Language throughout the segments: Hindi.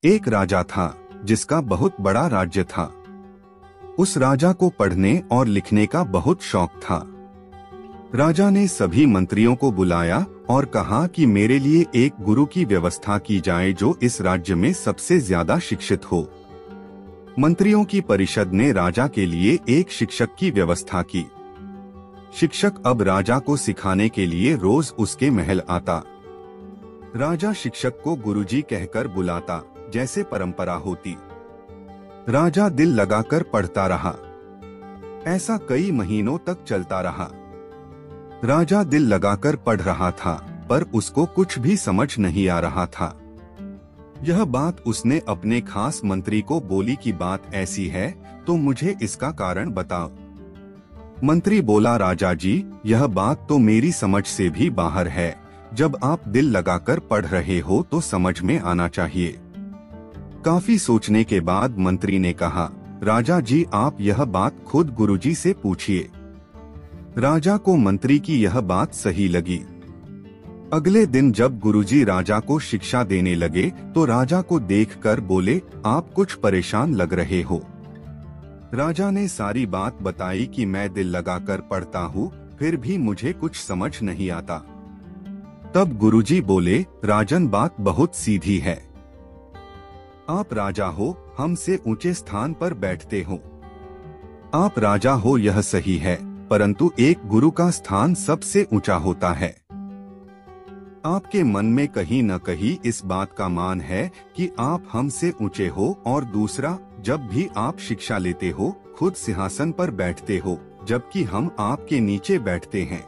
एक राजा था जिसका बहुत बड़ा राज्य था। उस राजा को पढ़ने और लिखने का बहुत शौक था। राजा ने सभी मंत्रियों को बुलाया और कहा कि मेरे लिए एक गुरु की व्यवस्था की जाए जो इस राज्य में सबसे ज्यादा शिक्षित हो। मंत्रियों की परिषद ने राजा के लिए एक शिक्षक की व्यवस्था की। शिक्षक अब राजा को सिखाने के लिए रोज उसके महल आता। राजा शिक्षक को गुरुजी कहकर बुलाता, जैसे परंपरा होती। राजा दिल लगाकर पढ़ता रहा। ऐसा कई महीनों तक चलता रहा। राजा दिल लगाकर पढ़ रहा था, पर उसको कुछ भी समझ नहीं आ रहा था। यह बात उसने अपने खास मंत्री को बोली कि बात ऐसी है तो मुझे इसका कारण बताओ। मंत्री बोला, राजा जी, यह बात तो मेरी समझ से भी बाहर है। जब आप दिल लगाकर पढ़ रहे हो तो समझ में आना चाहिए। काफी सोचने के बाद मंत्री ने कहा, राजा जी, आप यह बात खुद गुरुजी से पूछिए। राजा को मंत्री की यह बात सही लगी। अगले दिन जब गुरुजी राजा को शिक्षा देने लगे तो राजा को देखकर बोले, आप कुछ परेशान लग रहे हो। राजा ने सारी बात बताई कि मैं दिल लगाकर पढ़ता हूँ, फिर भी मुझे कुछ समझ नहीं आता। तब गुरुजी बोले, राजन, बात बहुत सीधी है। आप राजा हो, हमसे ऊंचे स्थान पर बैठते हो। आप राजा हो यह सही है, परंतु एक गुरु का स्थान सबसे ऊंचा होता है। आपके मन में कहीं न कहीं इस बात का मान है कि आप हमसे ऊंचे हो, और दूसरा, जब भी आप शिक्षा लेते हो खुद सिंहासन पर बैठते हो, जबकि हम आपके नीचे बैठते हैं।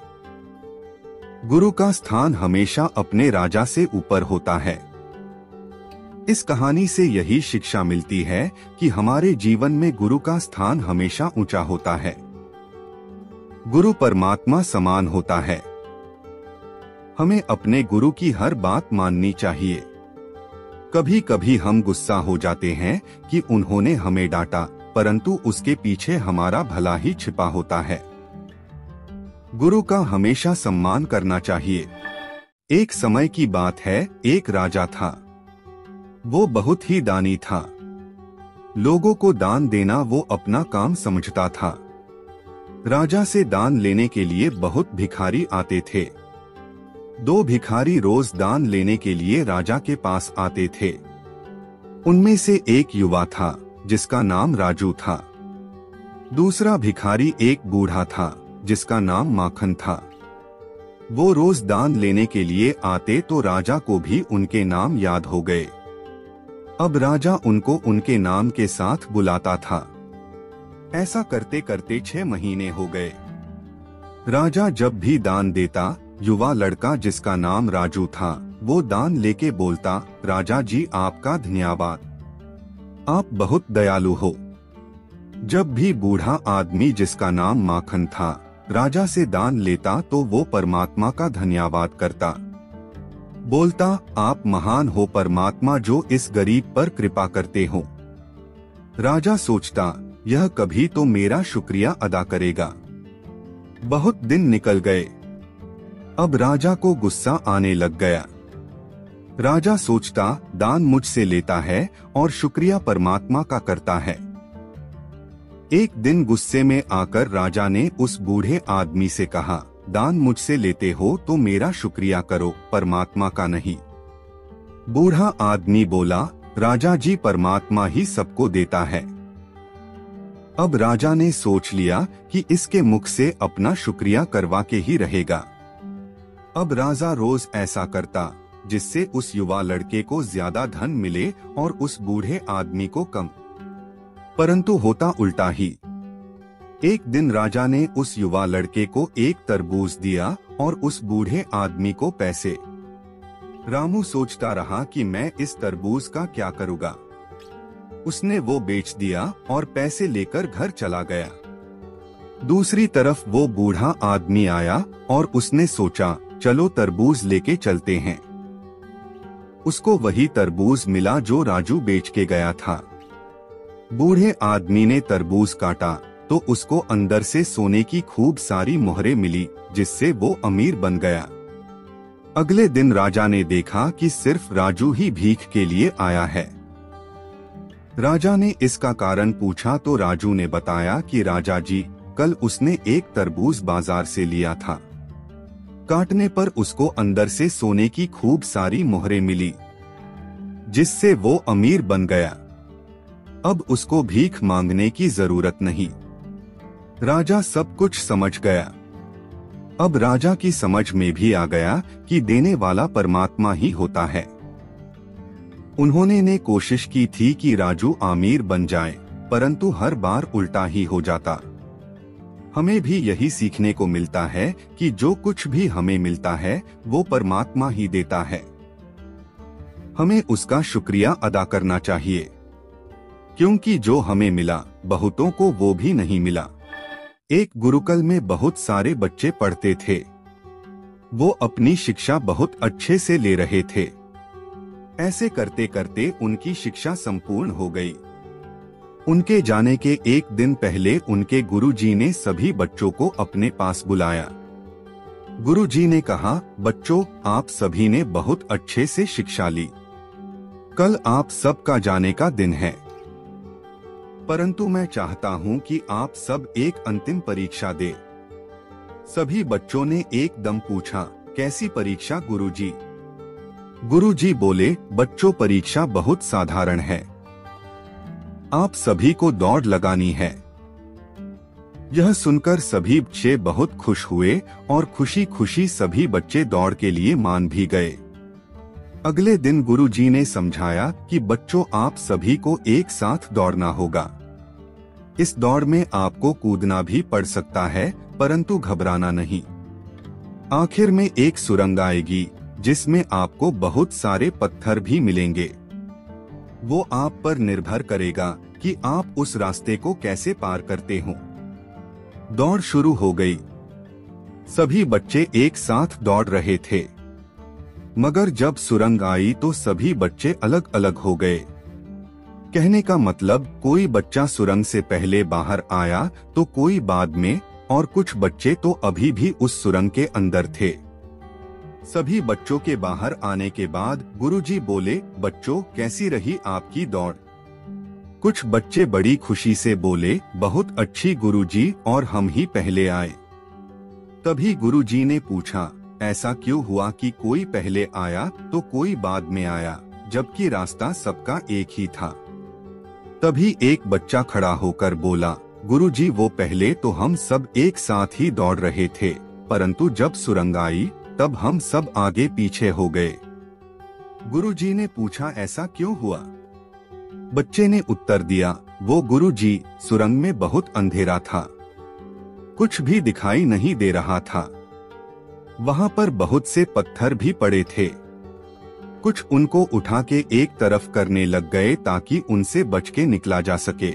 गुरु का स्थान हमेशा अपने राजा से ऊपर होता है। इस कहानी से यही शिक्षा मिलती है कि हमारे जीवन में गुरु का स्थान हमेशा ऊंचा होता है। गुरु परमात्मा समान होता है। हमें अपने गुरु की हर बात माननी चाहिए। कभी कभी हम गुस्सा हो जाते हैं कि उन्होंने हमें डांटा, परंतु उसके पीछे हमारा भला ही छिपा होता है। गुरु का हमेशा सम्मान करना चाहिए। एक समय की बात है, एक राजा था। वो बहुत ही दानी था। लोगों को दान देना वो अपना काम समझता था। राजा से दान लेने के लिए बहुत भिखारी आते थे। 2 भिखारी रोज दान लेने के लिए राजा के पास आते थे। उनमें से एक युवा था जिसका नाम राजू था। दूसरा भिखारी एक बूढ़ा था जिसका नाम माखन था। वो रोज दान लेने के लिए आते तो राजा को भी उनके नाम याद हो गए। अब राजा उनको उनके नाम के साथ बुलाता था। ऐसा करते करते 6 महीने हो गए। राजा जब भी दान देता, युवा लड़का जिसका नाम राजू था वो दान लेके बोलता, राजा जी, आपका धन्यवाद, आप बहुत दयालु हो। जब भी बूढ़ा आदमी जिसका नाम माखन था राजा से दान लेता तो वो परमात्मा का धन्यवाद करता, बोलता, आप महान हो परमात्मा जो इस गरीब पर कृपा करते हो। राजा सोचता, यह कभी तो मेरा शुक्रिया अदा करेगा। बहुत दिन निकल गए। अब राजा को गुस्सा आने लग गया। राजा सोचता, दान मुझसे लेता है और शुक्रिया परमात्मा का करता है। एक दिन गुस्से में आकर राजा ने उस बूढ़े आदमी से कहा, दान मुझसे लेते हो तो मेरा शुक्रिया करो, परमात्मा का नहीं। बूढ़ा आदमी बोला, राजा जी, परमात्मा ही सबको देता है। अब राजा ने सोच लिया कि इसके मुख से अपना शुक्रिया करवा के ही रहेगा। अब राजा रोज ऐसा करता जिससे उस युवा लड़के को ज्यादा धन मिले और उस बूढ़े आदमी को कम। परंतु होता उल्टा ही। एक दिन राजा ने उस युवा लड़के को एक तरबूज दिया और उस बूढ़े आदमी को पैसे। रामू सोचता रहा कि मैं इस तरबूज का क्या करूँगा। उसने वो बेच दिया और पैसे लेकर घर चला गया। दूसरी तरफ वो बूढ़ा आदमी आया और उसने सोचा, चलो तरबूज लेके चलते हैं। उसको वही तरबूज मिला जो राजू बेच के गया था। बूढ़े आदमी ने तरबूज काटा तो उसको अंदर से सोने की खूब सारी मोहरें मिली, जिससे वो अमीर बन गया। अगले दिन राजा ने देखा कि सिर्फ राजू ही भीख के लिए आया है। राजा ने इसका कारण पूछा तो राजू ने बताया कि राजा जी, कल उसने एक तरबूज बाजार से लिया था। काटने पर उसको अंदर से सोने की खूब सारी मोहरें मिली, जिससे वो अमीर बन गया। अब उसको भीख मांगने की जरूरत नहीं। राजा सब कुछ समझ गया। अब राजा की समझ में भी आ गया कि देने वाला परमात्मा ही होता है। उन्होंने ने कोशिश की थी कि राजू अमीर बन जाए, परंतु हर बार उल्टा ही हो जाता। हमें भी यही सीखने को मिलता है कि जो कुछ भी हमें मिलता है वो परमात्मा ही देता है। हमें उसका शुक्रिया अदा करना चाहिए, क्योंकि जो हमें मिला बहुतों को वो भी नहीं मिला। एक गुरुकुल में बहुत सारे बच्चे पढ़ते थे। वो अपनी शिक्षा बहुत अच्छे से ले रहे थे। ऐसे करते करते उनकी शिक्षा संपूर्ण हो गई। उनके जाने के एक दिन पहले उनके गुरुजी ने सभी बच्चों को अपने पास बुलाया। गुरुजी ने कहा, बच्चों, आप सभी ने बहुत अच्छे से शिक्षा ली। कल आप सबका जाने का दिन है, परंतु मैं चाहता हूं कि आप सब एक अंतिम परीक्षा दें। सभी बच्चों ने एकदम पूछा, कैसी परीक्षा गुरुजी? गुरुजी बोले, बच्चों, परीक्षा बहुत साधारण है। आप सभी को दौड़ लगानी है। यह सुनकर सभी बच्चे बहुत खुश हुए और खुशी खुशी सभी बच्चे दौड़ के लिए मान भी गए। अगले दिन गुरुजी ने समझाया कि बच्चों, आप सभी को एक साथ दौड़ना होगा। इस दौड़ में आपको कूदना भी पड़ सकता है, परंतु घबराना नहीं। आखिर में एक सुरंग आएगी जिसमें आपको बहुत सारे पत्थर भी मिलेंगे। वो आप पर निर्भर करेगा कि आप उस रास्ते को कैसे पार करते हो। दौड़ शुरू हो गई। सभी बच्चे एक साथ दौड़ रहे थे, मगर जब सुरंग आई तो सभी बच्चे अलग अलग हो गए। कहने का मतलब, कोई बच्चा सुरंग से पहले बाहर आया तो कोई बाद में, और कुछ बच्चे तो अभी भी उस सुरंग के अंदर थे। सभी बच्चों के बाहर आने के बाद गुरुजी बोले, बच्चों, कैसी रही आपकी दौड़? कुछ बच्चे बड़ी खुशी से बोले, बहुत अच्छी गुरुजी, और हम ही पहले आए। तभी गुरुजी ने पूछा, ऐसा क्यों हुआ कि कोई पहले आया तो कोई बाद में आया, जबकि रास्ता सबका एक ही था? तभी एक बच्चा खड़ा होकर बोला, गुरुजी, वो पहले तो हम सब एक साथ ही दौड़ रहे थे, परंतु जब सुरंग आई तब हम सब आगे पीछे हो गए। गुरुजी ने पूछा, ऐसा क्यों हुआ? बच्चे ने उत्तर दिया, वो गुरुजी, सुरंग में बहुत अंधेरा था, कुछ भी दिखाई नहीं दे रहा था। वहां पर बहुत से पत्थर भी पड़े थे। कुछ उनको उठा के एक तरफ करने लग गए ताकि उनसे बच के निकला जा सके।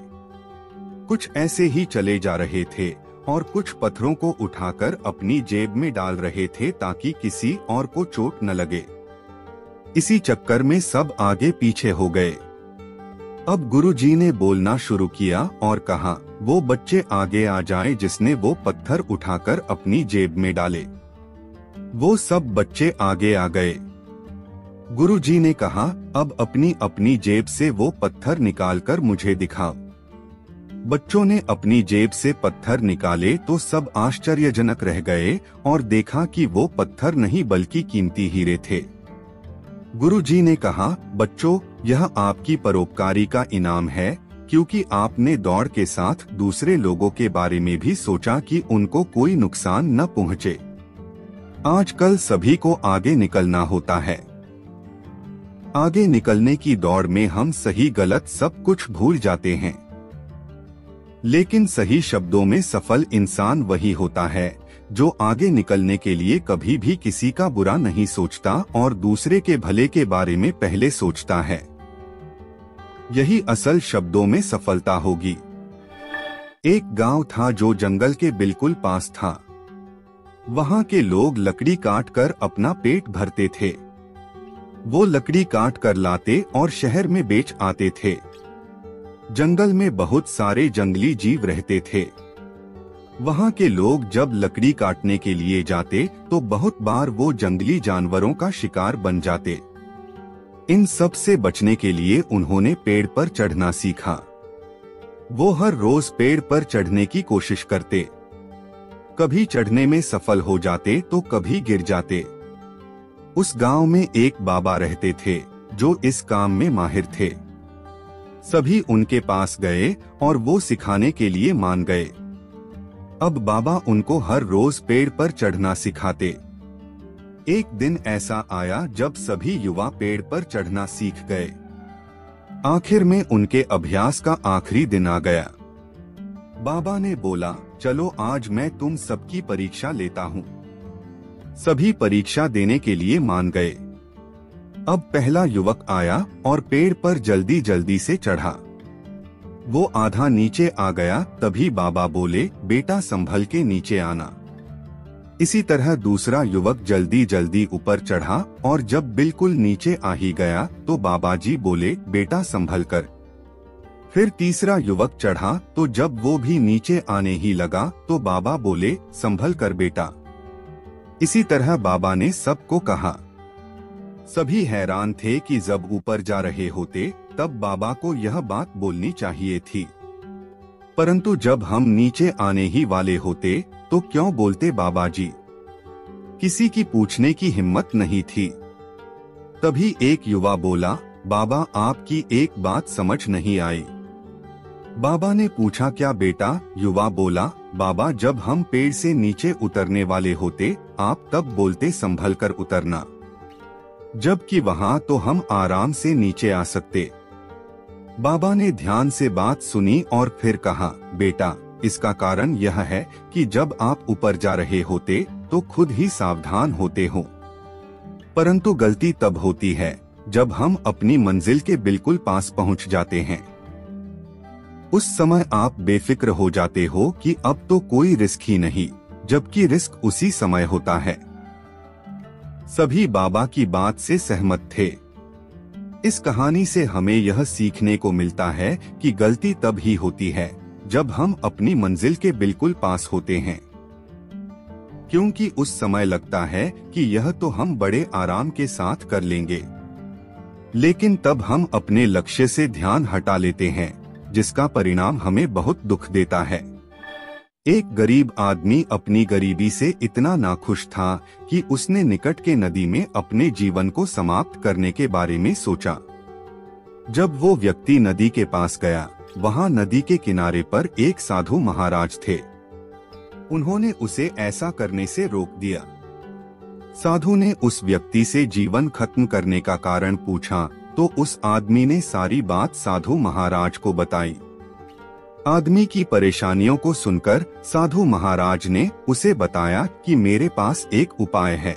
कुछ ऐसे ही चले जा रहे थे और कुछ पत्थरों को उठाकर अपनी जेब में डाल रहे थे ताकि किसी और को चोट न लगे। इसी चक्कर में सब आगे पीछे हो गए। अब गुरुजी ने बोलना शुरू किया और कहा, वो बच्चे आगे आ जाएं जिसने वो पत्थर उठाकर अपनी जेब में डाले। वो सब बच्चे आगे आ गए। गुरुजी ने कहा, अब अपनी अपनी जेब से वो पत्थर निकालकर मुझे दिखाओ। बच्चों ने अपनी जेब से पत्थर निकाले तो सब आश्चर्यजनक रह गए और देखा कि वो पत्थर नहीं बल्कि कीमती हीरे थे। गुरुजी ने कहा, बच्चों, यह आपकी परोपकारी का इनाम है, क्योंकि आपने दौड़ के साथ दूसरे लोगों के बारे में भी सोचा कि उनको कोई नुकसान न पहुंचे। आजकल सभी को आगे निकलना होता है। आगे निकलने की दौड़ में हम सही गलत सब कुछ भूल जाते हैं, लेकिन सही शब्दों में सफल इंसान वही होता है जो आगे निकलने के लिए कभी भी किसी का बुरा नहीं सोचता और दूसरे के भले के बारे में पहले सोचता है। यही असल शब्दों में सफलता होगी। एक गांव था जो जंगल के बिल्कुल पास था। वहां के लोग लकड़ी काट कर अपना पेट भरते थे। वो लकड़ी काट कर लाते और शहर में बेच आते थे। जंगल में बहुत सारे जंगली जीव रहते थे। वहां के लोग जब लकड़ी काटने के लिए जाते तो बहुत बार वो जंगली जानवरों का शिकार बन जाते। इन सब से बचने के लिए उन्होंने पेड़ पर चढ़ना सीखा। वो हर रोज पेड़ पर चढ़ने की कोशिश करते। कभी चढ़ने में सफल हो जाते तो कभी गिर जाते। उस गांव में एक बाबा रहते थे जो इस काम में माहिर थे। सभी उनके पास गए और वो सिखाने के लिए मान गए। अब बाबा उनको हर रोज पेड़ पर चढ़ना सिखाते। एक दिन ऐसा आया जब सभी युवा पेड़ पर चढ़ना सीख गए। आखिर में उनके अभ्यास का आखिरी दिन आ गया। बाबा ने बोला, चलो आज मैं तुम सबकी परीक्षा लेता हूँ। सभी परीक्षा देने के लिए मान गए। अब पहला युवक आया और पेड़ पर जल्दी जल्दी से चढ़ा। वो आधा नीचे आ गया, तभी बाबा बोले, बेटा संभल के नीचे आना। इसी तरह दूसरा युवक जल्दी जल्दी ऊपर चढ़ा और जब बिल्कुल नीचे आ ही गया तो बाबा जी बोले, बेटा संभल कर। फिर तीसरा युवक चढ़ा तो जब वो भी नीचे आने ही लगा तो बाबा बोले, संभल कर बेटा। इसी तरह बाबा ने सबको कहा। सभी हैरान थे कि जब ऊपर जा रहे होते तब बाबा को यह बात बोलनी चाहिए थी, परंतु जब हम नीचे आने ही वाले होते तो क्यों बोलते बाबा जी। किसी की पूछने की हिम्मत नहीं थी। तभी एक युवा बोला, बाबा आपकी एक बात समझ नहीं आई। बाबा ने पूछा, क्या बेटा? युवा बोला, बाबा जब हम पेड़ से नीचे उतरने वाले होते आप तब बोलते संभल कर उतरना, जबकि वहाँ तो हम आराम से नीचे आ सकते। बाबा ने ध्यान से बात सुनी और फिर कहा, बेटा इसका कारण यह है कि जब आप ऊपर जा रहे होते तो खुद ही सावधान होते हो, परंतु गलती तब होती है जब हम अपनी मंजिल के बिल्कुल पास पहुंच जाते हैं। उस समय आप बेफिक्र हो जाते हो कि अब तो कोई रिस्क ही नहीं, जबकि रिस्क उसी समय होता है। सभी बाबा की बात से सहमत थे। इस कहानी से हमें यह सीखने को मिलता है कि गलती तब ही होती है जब हम अपनी मंजिल के बिल्कुल पास होते हैं, क्योंकि उस समय लगता है कि यह तो हम बड़े आराम के साथ कर लेंगे, लेकिन तब हम अपने लक्ष्य से ध्यान हटा लेते हैं, जिसका परिणाम हमें बहुत दुख देता है। एक गरीब आदमी अपनी गरीबी से इतना नाखुश था कि उसने निकट के नदी में अपने जीवन को समाप्त करने के बारे में सोचा। जब वो व्यक्ति नदी के पास गया, वहाँ नदी के किनारे पर एक साधु महाराज थे। उन्होंने उसे ऐसा करने से रोक दिया। साधु ने उस व्यक्ति से जीवन खत्म करने का कारण पूछा तो उस आदमी ने सारी बात साधु महाराज को बताई। आदमी की परेशानियों को सुनकर साधु महाराज ने उसे बताया कि मेरे पास एक उपाय है।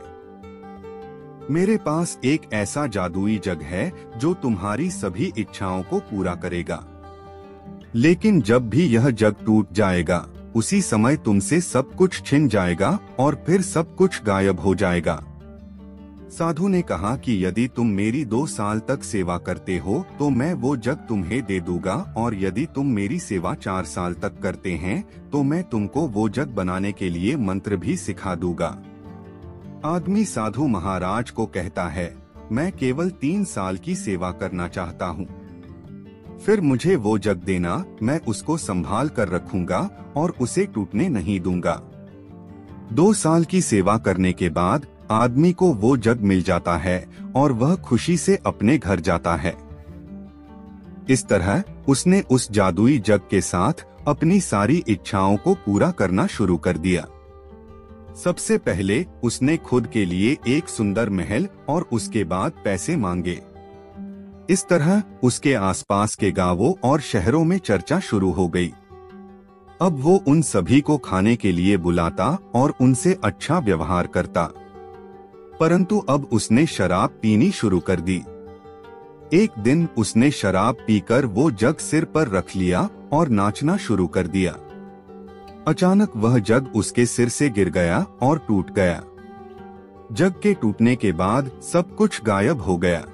मेरे पास एक ऐसा जादुई जग है जो तुम्हारी सभी इच्छाओं को पूरा करेगा, लेकिन जब भी यह जग टूट जाएगा उसी समय तुमसे सब कुछ छिन जाएगा और फिर सब कुछ गायब हो जाएगा। साधु ने कहा कि यदि तुम मेरी 2 साल तक सेवा करते हो तो मैं वो जग तुम्हें दे दूंगा, और यदि तुम मेरी सेवा 4 साल तक करते हैं तो मैं तुमको वो जग बनाने के लिए मंत्र भी सिखा दूंगा। आदमी साधु महाराज को कहता है, मैं केवल 3 साल की सेवा करना चाहता हूँ, फिर मुझे वो जग देना, मैं उसको संभाल कर रखूंगा और उसे टूटने नहीं दूंगा। 2 साल की सेवा करने के बाद आदमी को वो जग मिल जाता है और वह खुशी से अपने घर जाता है। इस तरह उसने उस जादुई जग के साथ अपनी सारी इच्छाओं को पूरा करना शुरू कर दिया। सबसे पहले उसने खुद के लिए एक सुंदर महल और उसके बाद पैसे मांगे। इस तरह उसके आसपास के गांवों और शहरों में चर्चा शुरू हो गई। अब वो उन सभी को खाने के लिए बुलाता और उनसे अच्छा व्यवहार करता, परंतु अब उसने शराब पीनी शुरू कर दी। एक दिन उसने शराब पीकर वो जग सिर पर रख लिया और नाचना शुरू कर दिया। अचानक वह जग उसके सिर से गिर गया और टूट गया। जग के टूटने के बाद सब कुछ गायब हो गया।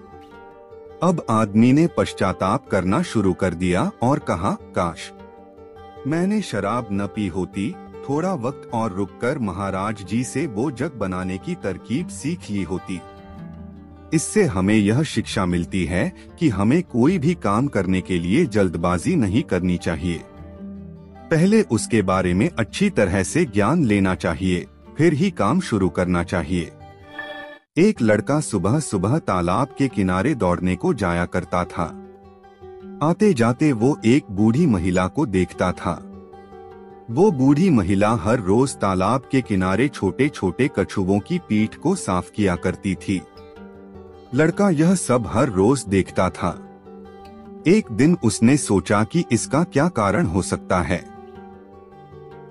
अब आदमी ने पश्चाताप करना शुरू कर दिया और कहा, काश मैंने शराब न पी होती, थोड़ा वक्त और रुककर महाराज जी से वो जग बनाने की तरकीब सीख ली होती। इससे हमें यह शिक्षा मिलती है कि हमें कोई भी काम करने के लिए जल्दबाजी नहीं करनी चाहिए। पहले उसके बारे में अच्छी तरह से ज्ञान लेना चाहिए, फिर ही काम शुरू करना चाहिए। एक लड़का सुबह सुबह तालाब के किनारे दौड़ने को जाया करता था। आते जाते वो एक बूढ़ी महिला को देखता था। वो बूढ़ी महिला हर रोज तालाब के किनारे छोटे छोटे कछुओं की पीठ को साफ किया करती थी। लड़का यह सब हर रोज देखता था। एक दिन उसने सोचा कि इसका क्या कारण हो सकता है।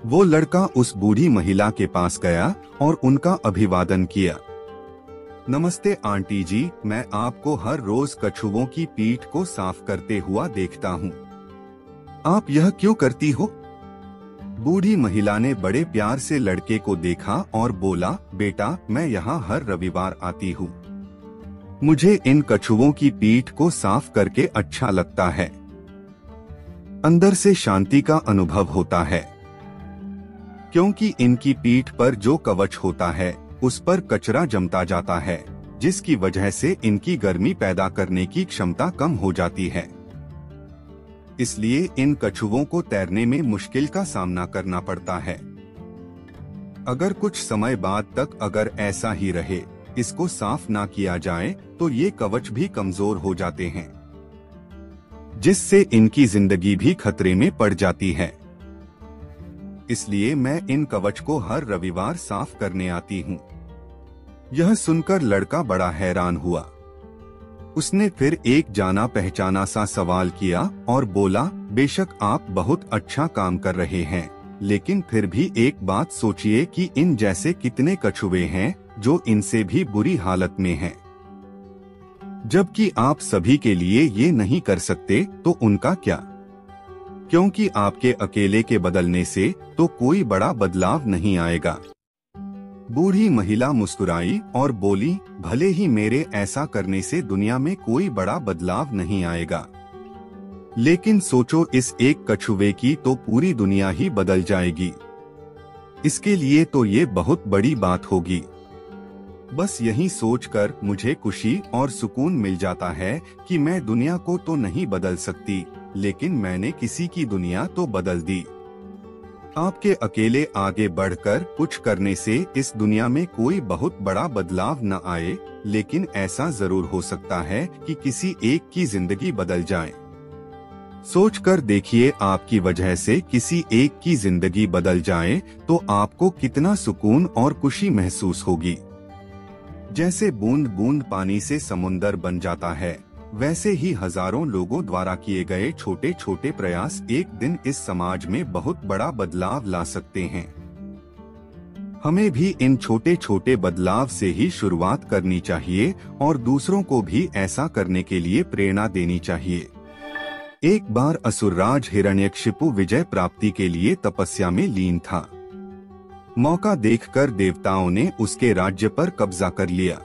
वो लड़का उस बूढ़ी महिला के पास गया और उनका अभिवादन किया। नमस्ते आंटी जी, मैं आपको हर रोज कछुओं की पीठ को साफ करते हुआ देखता हूँ। आप यह क्यों करती हो? बूढ़ी महिला ने बड़े प्यार से लड़के को देखा और बोला, बेटा, मैं यहाँ हर रविवार आती हूँ। मुझे इन कछुओं की पीठ को साफ करके अच्छा लगता है। अंदर से शांति का अनुभव होता है, क्योंकि इनकी पीठ पर जो कवच होता है उस पर कचरा जमता जाता है, जिसकी वजह से इनकी गर्मी पैदा करने की क्षमता कम हो जाती है। इसलिए इन कछुओं को तैरने में मुश्किल का सामना करना पड़ता है। अगर कुछ समय बाद तक अगर ऐसा ही रहे, इसको साफ ना किया जाए, तो ये कवच भी कमजोर हो जाते हैं, जिससे इनकी जिंदगी भी खतरे में पड़ जाती है। इसलिए मैं इन कवच को हर रविवार साफ करने आती हूँ। यह सुनकर लड़का बड़ा हैरान हुआ। उसने फिर एक जाना पहचाना सा सवाल किया और बोला, बेशक आप बहुत अच्छा काम कर रहे हैं, लेकिन फिर भी एक बात सोचिए कि इन जैसे कितने कछुए हैं जो इनसे भी बुरी हालत में हैं। जबकि आप सभी के लिए ये नहीं कर सकते, तो उनका क्या? क्योंकि आपके अकेले के बदलने से तो कोई बड़ा बदलाव नहीं आएगा। बूढ़ी महिला मुस्कुराई और बोली, भले ही मेरे ऐसा करने से दुनिया में कोई बड़ा बदलाव नहीं आएगा, लेकिन सोचो इस एक कछुए की तो पूरी दुनिया ही बदल जाएगी। इसके लिए तो ये बहुत बड़ी बात होगी। बस यही सोचकर मुझे खुशी और सुकून मिल जाता है कि मैं दुनिया को तो नहीं बदल सकती, लेकिन मैंने किसी की दुनिया तो बदल दी। आपके अकेले आगे बढ़कर कुछ करने से इस दुनिया में कोई बहुत बड़ा बदलाव न आए, लेकिन ऐसा जरूर हो सकता है कि किसी एक की जिंदगी बदल जाए। सोचकर देखिए, आपकी वजह से किसी एक की जिंदगी बदल जाए तो आपको कितना सुकून और खुशी महसूस होगी। जैसे बूंद बूंद पानी से समुंदर बन जाता है, वैसे ही हजारों लोगों द्वारा किए गए छोटे छोटे प्रयास एक दिन इस समाज में बहुत बड़ा बदलाव ला सकते हैं। हमें भी इन छोटे छोटे बदलाव से ही शुरुआत करनी चाहिए और दूसरों को भी ऐसा करने के लिए प्रेरणा देनी चाहिए। एक बार असुरराज हिरण्यकशिपु विजय प्राप्ति के लिए तपस्या में लीन था। मौका देखकर देवताओं ने उसके राज्य पर कब्जा कर लिया।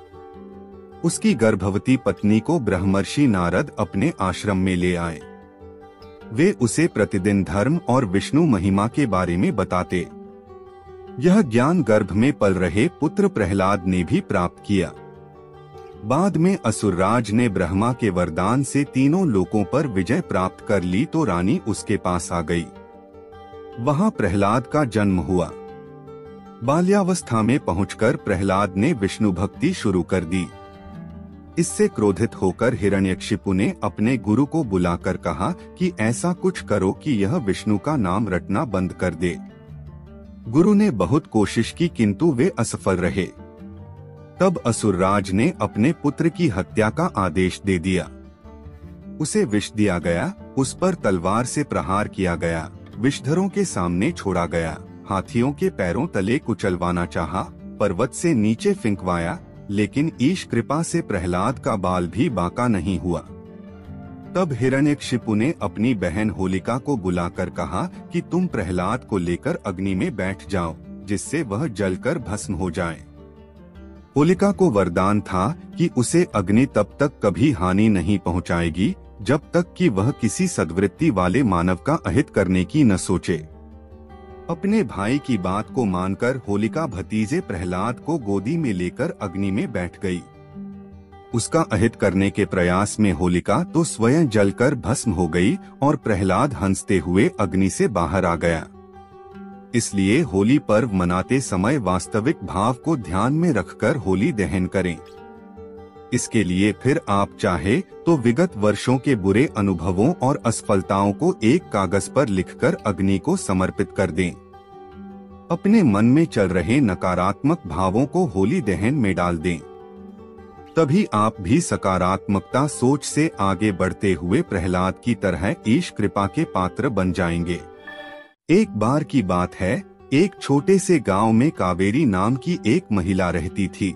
उसकी गर्भवती पत्नी को ब्रह्मर्षि नारद अपने आश्रम में ले आए। वे उसे प्रतिदिन धर्म और विष्णु महिमा के बारे में बताते। यह ज्ञान गर्भ में पल रहे पुत्र प्रहलाद ने भी प्राप्त किया। बाद में असुरराज ने ब्रह्मा के वरदान से तीनों लोकों पर विजय प्राप्त कर ली तो रानी उसके पास आ गई। वहां प्रहलाद का जन्म हुआ। बाल्यावस्था में पहुंचकर प्रहलाद ने विष्णु भक्ति शुरू कर दी। इससे क्रोधित होकर हिरण्यकशिपु ने अपने गुरु को बुलाकर कहा कि ऐसा कुछ करो कि यह विष्णु का नाम रटना बंद कर दे। गुरु ने बहुत कोशिश की, किंतु वे असफल रहे। तब असुरराज ने अपने पुत्र की हत्या का आदेश दे दिया। उसे विष दिया गया, उस पर तलवार से प्रहार किया गया, विषधरों के सामने छोड़ा गया, हाथियों के पैरों तले कुचलवाना चाहा, पर्वत से नीचे फेंकवाया, लेकिन ईश कृपा से प्रहलाद का बाल भी बांका नहीं हुआ। तब हिरण्यकशिपु ने अपनी बहन होलिका को बुलाकर कहा कि तुम प्रहलाद को लेकर अग्नि में बैठ जाओ, जिससे वह जलकर भस्म हो जाए। होलिका को वरदान था कि उसे अग्नि तब तक कभी हानि नहीं पहुंचाएगी जब तक कि वह किसी सद्वृत्ति वाले मानव का अहित करने की न सोचे। अपने भाई की बात को मानकर होलिका भतीजे प्रहलाद को गोदी में लेकर अग्नि में बैठ गई। उसका अहित करने के प्रयास में होलिका तो स्वयं जलकर भस्म हो गई और प्रहलाद हंसते हुए अग्नि से बाहर आ गया। इसलिए होली पर्व मनाते समय वास्तविक भाव को ध्यान में रखकर होली दहन करें। इसके लिए फिर आप चाहे तो विगत वर्षों के बुरे अनुभवों और असफलताओं को एक कागज पर लिखकर अग्नि को समर्पित कर दें। अपने मन में चल रहे नकारात्मक भावों को होली दहन में डाल दें। तभी आप भी सकारात्मकता सोच से आगे बढ़ते हुए प्रहलाद की तरह ईश कृपा के पात्र बन जाएंगे। एक बार की बात है, एक छोटे से गांव में कावेरी नाम की एक महिला रहती थी।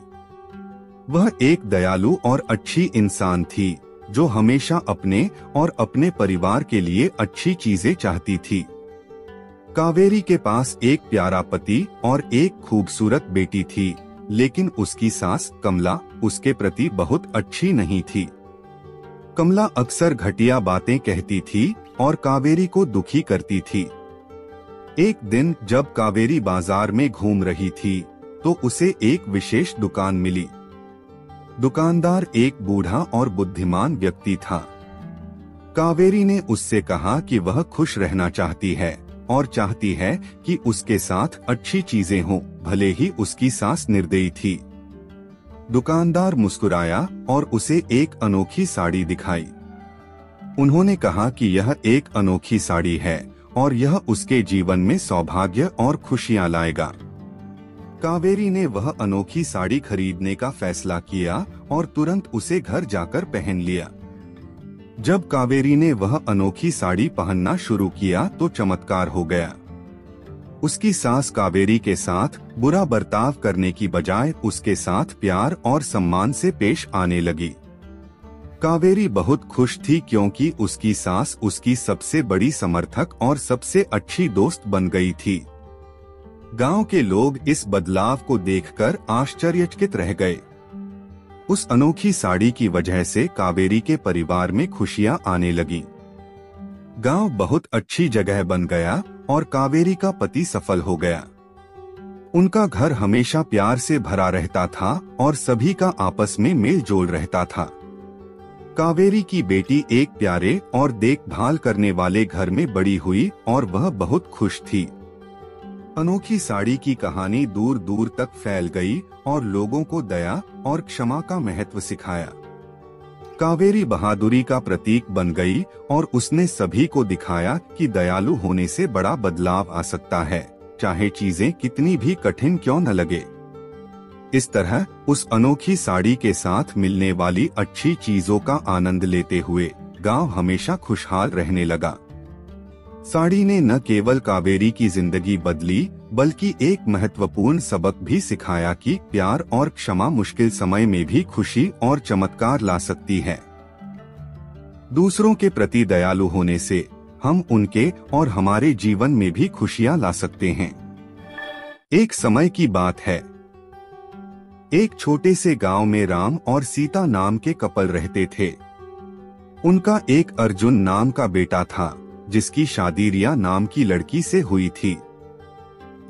वह एक दयालु और अच्छी इंसान थी जो हमेशा अपने और अपने परिवार के लिए अच्छी चीजें चाहती थी। कावेरी के पास एक प्यारा पति और एक खूबसूरत बेटी थी, लेकिन उसकी सास कमला उसके प्रति बहुत अच्छी नहीं थी। कमला अक्सर घटिया बातें कहती थी और कावेरी को दुखी करती थी। एक दिन जब कावेरी बाजार में घूम रही थी तो उसे एक विशेष दुकान मिली। दुकानदार एक बूढ़ा और बुद्धिमान व्यक्ति था। कावेरी ने उससे कहा कि वह खुश रहना चाहती है और चाहती है कि उसके साथ अच्छी चीजें हों, भले ही उसकी सास निर्दयी थी। दुकानदार मुस्कुराया और उसे एक अनोखी साड़ी दिखाई। उन्होंने कहा कि यह एक अनोखी साड़ी है और यह उसके जीवन में सौभाग्य और खुशियां लाएगा। कावेरी ने वह अनोखी साड़ी खरीदने का फैसला किया और तुरंत उसे घर जाकर पहन लिया। जब कावेरी ने वह अनोखी साड़ी पहनना शुरू किया तो चमत्कार हो गया। उसकी सास कावेरी के साथ बुरा बर्ताव करने की बजाय उसके साथ प्यार और सम्मान से पेश आने लगी। कावेरी बहुत खुश थी क्योंकि उसकी सास उसकी सबसे बड़ी समर्थक और सबसे अच्छी दोस्त बन गई थी। गांव के लोग इस बदलाव को देखकर आश्चर्यचकित रह गए। उस अनोखी साड़ी की वजह से कावेरी के परिवार में खुशियां आने लगी। गांव बहुत अच्छी जगह बन गया और कावेरी का पति सफल हो गया। उनका घर हमेशा प्यार से भरा रहता था और सभी का आपस में मेल जोल रहता था। कावेरी की बेटी एक प्यारे और देखभाल करने वाले घर में बड़ी हुई और वह बहुत खुश थी। अनोखी साड़ी की कहानी दूर दूर तक फैल गई और लोगों को दया और क्षमा का महत्व सिखाया। कावेरी बहादुरी का प्रतीक बन गई और उसने सभी को दिखाया कि दयालु होने से बड़ा बदलाव आ सकता है, चाहे चीजें कितनी भी कठिन क्यों न लगे। इस तरह उस अनोखी साड़ी के साथ मिलने वाली अच्छी चीजों का आनंद लेते हुए गांव हमेशा खुशहाल रहने लगा। साड़ी ने न केवल कावेरी की जिंदगी बदली बल्कि एक महत्वपूर्ण सबक भी सिखाया कि प्यार और क्षमा मुश्किल समय में भी खुशी और चमत्कार ला सकती है। दूसरों के प्रति दयालु होने से हम उनके और हमारे जीवन में भी खुशियां ला सकते हैं। एक समय की बात है, एक छोटे से गांव में राम और सीता नाम के कपल रहते थे। उनका एक अर्जुन नाम का बेटा था जिसकी शादी रिया नाम की लड़की से हुई थी।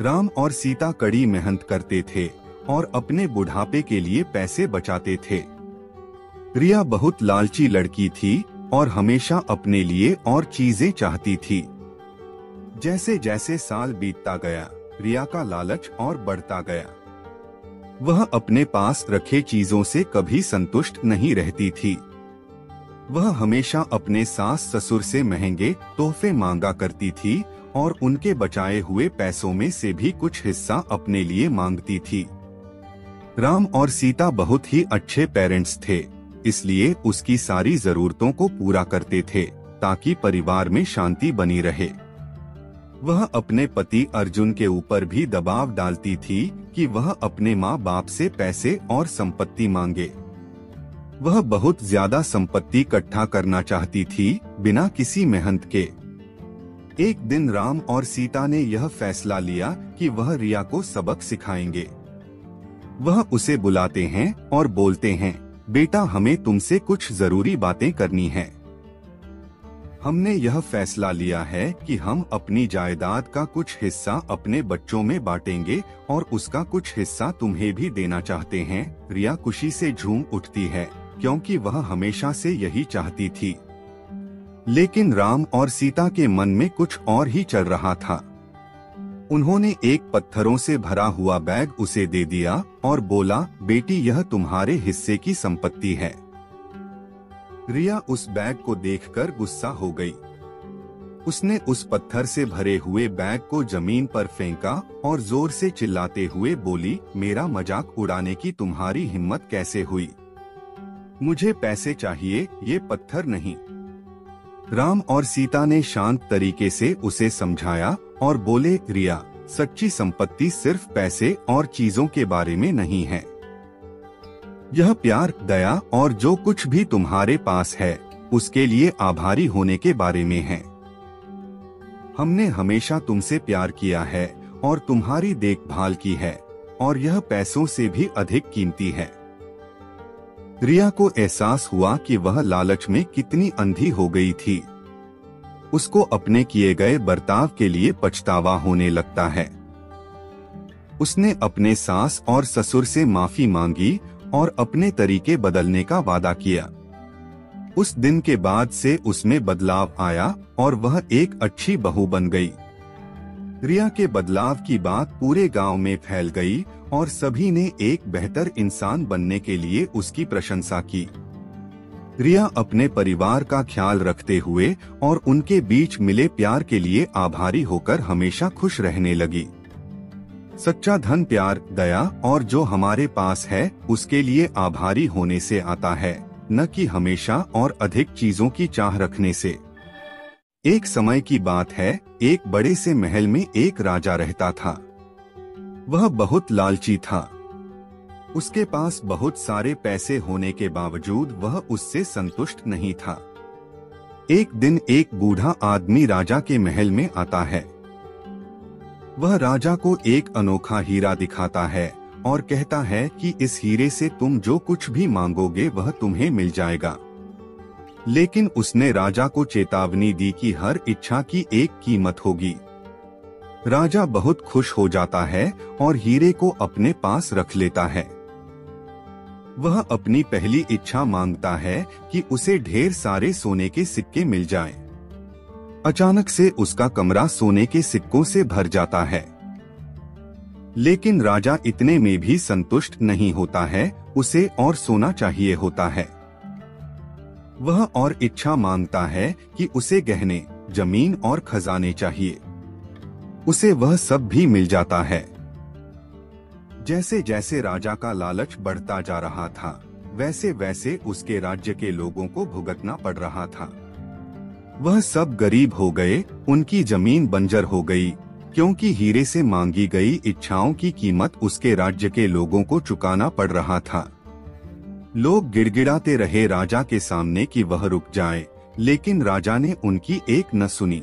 राम और सीता कड़ी मेहनत करते थे और अपने बुढ़ापे के लिए पैसे बचाते थे। रिया बहुत लालची लड़की थी और हमेशा अपने लिए और चीजें चाहती थी। जैसे जैसे साल बीतता गया, रिया का लालच और बढ़ता गया। वह अपने पास रखे चीजों से कभी संतुष्ट नहीं रहती थी। वह हमेशा अपने सास ससुर से महंगे तोहफे मांगा करती थी और उनके बचाए हुए पैसों में से भी कुछ हिस्सा अपने लिए मांगती थी। राम और सीता बहुत ही अच्छे पेरेंट्स थे, इसलिए उसकी सारी जरूरतों को पूरा करते थे ताकि परिवार में शांति बनी रहे। वह अपने पति अर्जुन के ऊपर भी दबाव डालती थी कि वह अपने माँ बाप से पैसे और संपत्ति मांगे। वह बहुत ज्यादा संपत्ति इकट्ठा करना चाहती थी बिना किसी मेहनत के। एक दिन राम और सीता ने यह फैसला लिया कि वह रिया को सबक सिखाएंगे। वह उसे बुलाते हैं और बोलते हैं, बेटा हमें तुमसे कुछ जरूरी बातें करनी है। हमने यह फैसला लिया है कि हम अपनी जायदाद का कुछ हिस्सा अपने बच्चों में बांटेंगे और उसका कुछ हिस्सा तुम्हें भी देना चाहते हैं। रिया खुशी से झूम उठती है क्योंकि वह हमेशा से यही चाहती थी। लेकिन राम और सीता के मन में कुछ और ही चल रहा था। उन्होंने एक पत्थरों से भरा हुआ बैग उसे दे दिया और बोला, बेटी यह तुम्हारे हिस्से की संपत्ति है। रिया उस बैग को देखकर गुस्सा हो गई। उसने उस पत्थर से भरे हुए बैग को जमीन पर फेंका और जोर से चिल्लाते हुए बोली, मेरा मजाक उड़ाने की तुम्हारी हिम्मत कैसे हुई? मुझे पैसे चाहिए, ये पत्थर नहीं। राम और सीता ने शांत तरीके से उसे समझाया और बोले, रिया, सच्ची संपत्ति सिर्फ पैसे और चीजों के बारे में नहीं है। यह प्यार, दया और जो कुछ भी तुम्हारे पास है उसके लिए आभारी होने के बारे में है। हमने हमेशा तुमसे प्यार किया है और तुम्हारी देखभाल की है और यह पैसों से भी अधिक कीमती है। रिया को एहसास हुआ कि वह लालच में कितनी अंधी हो गई थी। उसको अपने किए गए बर्ताव के लिए पछतावा होने लगता है। उसने अपने सास और ससुर से माफी मांगी और अपने तरीके बदलने का वादा किया। उस दिन के बाद से उसमें बदलाव आया और वह एक अच्छी बहू बन गई। रिया के बदलाव की बात पूरे गांव में फैल गई और सभी ने एक बेहतर इंसान बनने के लिए उसकी प्रशंसा की। रिया अपने परिवार का ख्याल रखते हुए और उनके बीच मिले प्यार के लिए आभारी होकर हमेशा खुश रहने लगी। सच्चा धन प्यार, दया और जो हमारे पास है उसके लिए आभारी होने से आता है, न कि हमेशा और अधिक चीजों की चाह रखने से। एक समय की बात है, एक बड़े से महल में एक राजा रहता था। वह बहुत लालची था। उसके पास बहुत सारे पैसे होने के बावजूद वह उससे संतुष्ट नहीं था। एक दिन एक बूढ़ा आदमी राजा के महल में आता है। वह राजा को एक अनोखा हीरा दिखाता है और कहता है कि इस हीरे से तुम जो कुछ भी मांगोगे वह तुम्हें मिल जाएगा। लेकिन उसने राजा को चेतावनी दी कि हर इच्छा की एक कीमत होगी। राजा बहुत खुश हो जाता है और हीरे को अपने पास रख लेता है। वह अपनी पहली इच्छा मांगता है कि उसे ढेर सारे सोने के सिक्के मिल जाएं। अचानक से उसका कमरा सोने के सिक्कों से भर जाता है। लेकिन राजा इतने में भी संतुष्ट नहीं होता है, उसे और सोना चाहिए होता है। वह और इच्छा मांगता है कि उसे गहने, जमीन और खजाने चाहिए। उसे वह सब भी मिल जाता है। जैसे जैसे राजा का लालच बढ़ता जा रहा था, वैसे वैसे उसके राज्य के लोगों को भुगतना पड़ रहा था। वह सब गरीब हो गए, उनकी जमीन बंजर हो गई, क्योंकि हीरे से मांगी गई इच्छाओं की कीमत उसके राज्य के लोगों को चुकाना पड़ रहा था। लोग गिड़गिड़ाते रहे राजा के सामने कि वह रुक जाए, लेकिन राजा ने उनकी एक न सुनी।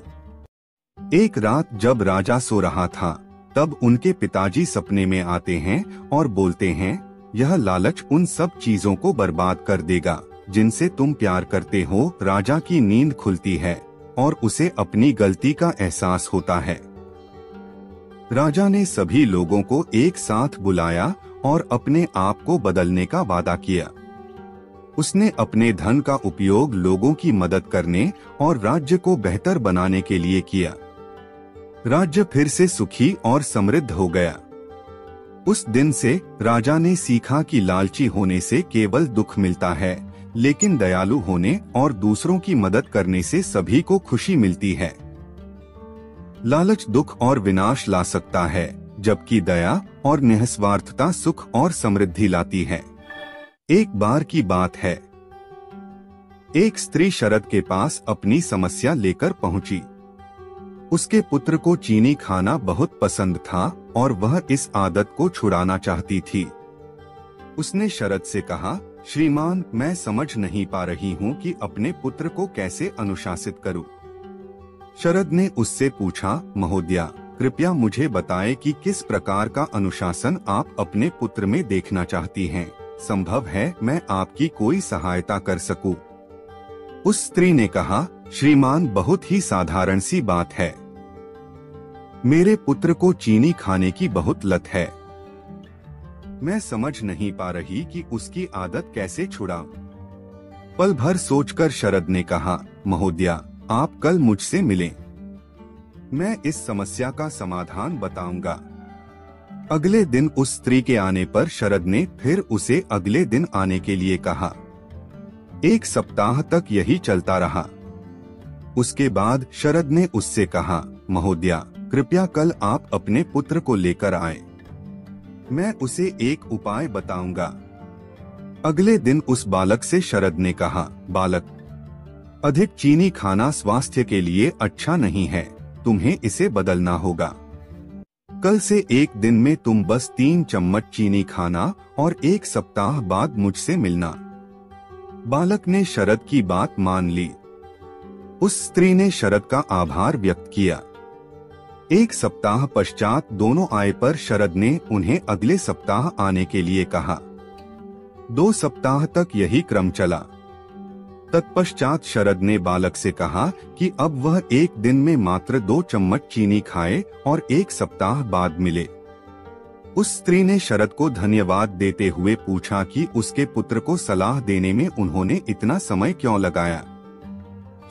एक रात जब राजा सो रहा था, तब उनके पिताजी सपने में आते हैं और बोलते हैं, यह लालच उन सब चीजों को बर्बाद कर देगा जिनसे तुम प्यार करते हो। राजा की नींद खुलती है और उसे अपनी गलती का एहसास होता है। राजा ने सभी लोगों को एक साथ बुलाया और अपने आप को बदलने का वादा किया। उसने अपने धन का उपयोग लोगों की मदद करने और राज्य को बेहतर बनाने के लिए किया। राज्य फिर से सुखी और समृद्ध हो गया। उस दिन से राजा ने सीखा कि लालची होने से केवल दुख मिलता है, लेकिन दयालु होने और दूसरों की मदद करने से सभी को खुशी मिलती है। लालच दुख और विनाश ला सकता है, जबकि दया और निस्वार्थता सुख और समृद्धि लाती है। एक बार की बात है, एक स्त्री शरद के पास अपनी समस्या लेकर पहुंची। उसके पुत्र को चीनी खाना बहुत पसंद था और वह इस आदत को छुड़ाना चाहती थी। उसने शरद से कहा, श्रीमान, मैं समझ नहीं पा रही हूँ कि अपने पुत्र को कैसे अनुशासित करूँ। शरद ने उससे पूछा, महोदया, कृपया मुझे बताएं कि किस प्रकार का अनुशासन आप अपने पुत्र में देखना चाहती हैं। संभव है मैं आपकी कोई सहायता कर सकूं। उस स्त्री ने कहा, श्रीमान, बहुत ही साधारण सी बात है। मेरे पुत्र को चीनी खाने की बहुत लत है। मैं समझ नहीं पा रही कि उसकी आदत कैसे छुड़ाऊं। पल भर सोचकर शरद ने कहा, महोदया, आप कल मुझसे मिलें। मैं इस समस्या का समाधान बताऊंगा। अगले दिन उस स्त्री के आने पर शरद ने फिर उसे अगले दिन आने के लिए कहा। 1 सप्ताह तक यही चलता रहा। उसके बाद शरद ने उससे कहा, महोदया, कृपया कल आप अपने पुत्र को लेकर आए। मैं उसे एक उपाय बताऊंगा। अगले दिन उस बालक से शरद ने कहा, बालक, अधिक चीनी खाना स्वास्थ्य के लिए अच्छा नहीं है, तुम्हें इसे बदलना होगा। कल से एक दिन में तुम बस 3 चम्मच चीनी खाना और 1 सप्ताह बाद मुझसे मिलना। बालक ने शरद की बात मान ली। उस स्त्री ने शरद का आभार व्यक्त किया। 1 सप्ताह पश्चात दोनों आए पर शरद ने उन्हें अगले सप्ताह आने के लिए कहा। 2 सप्ताह तक यही क्रम चला। तत्पश्चात शरद ने बालक से कहा कि अब वह एक दिन में मात्र 2 चम्मच चीनी खाए और 1 सप्ताह बाद मिले। उस स्त्री ने शरद को धन्यवाद देते हुए पूछा कि उसके पुत्र को सलाह देने में उन्होंने इतना समय क्यों लगाया।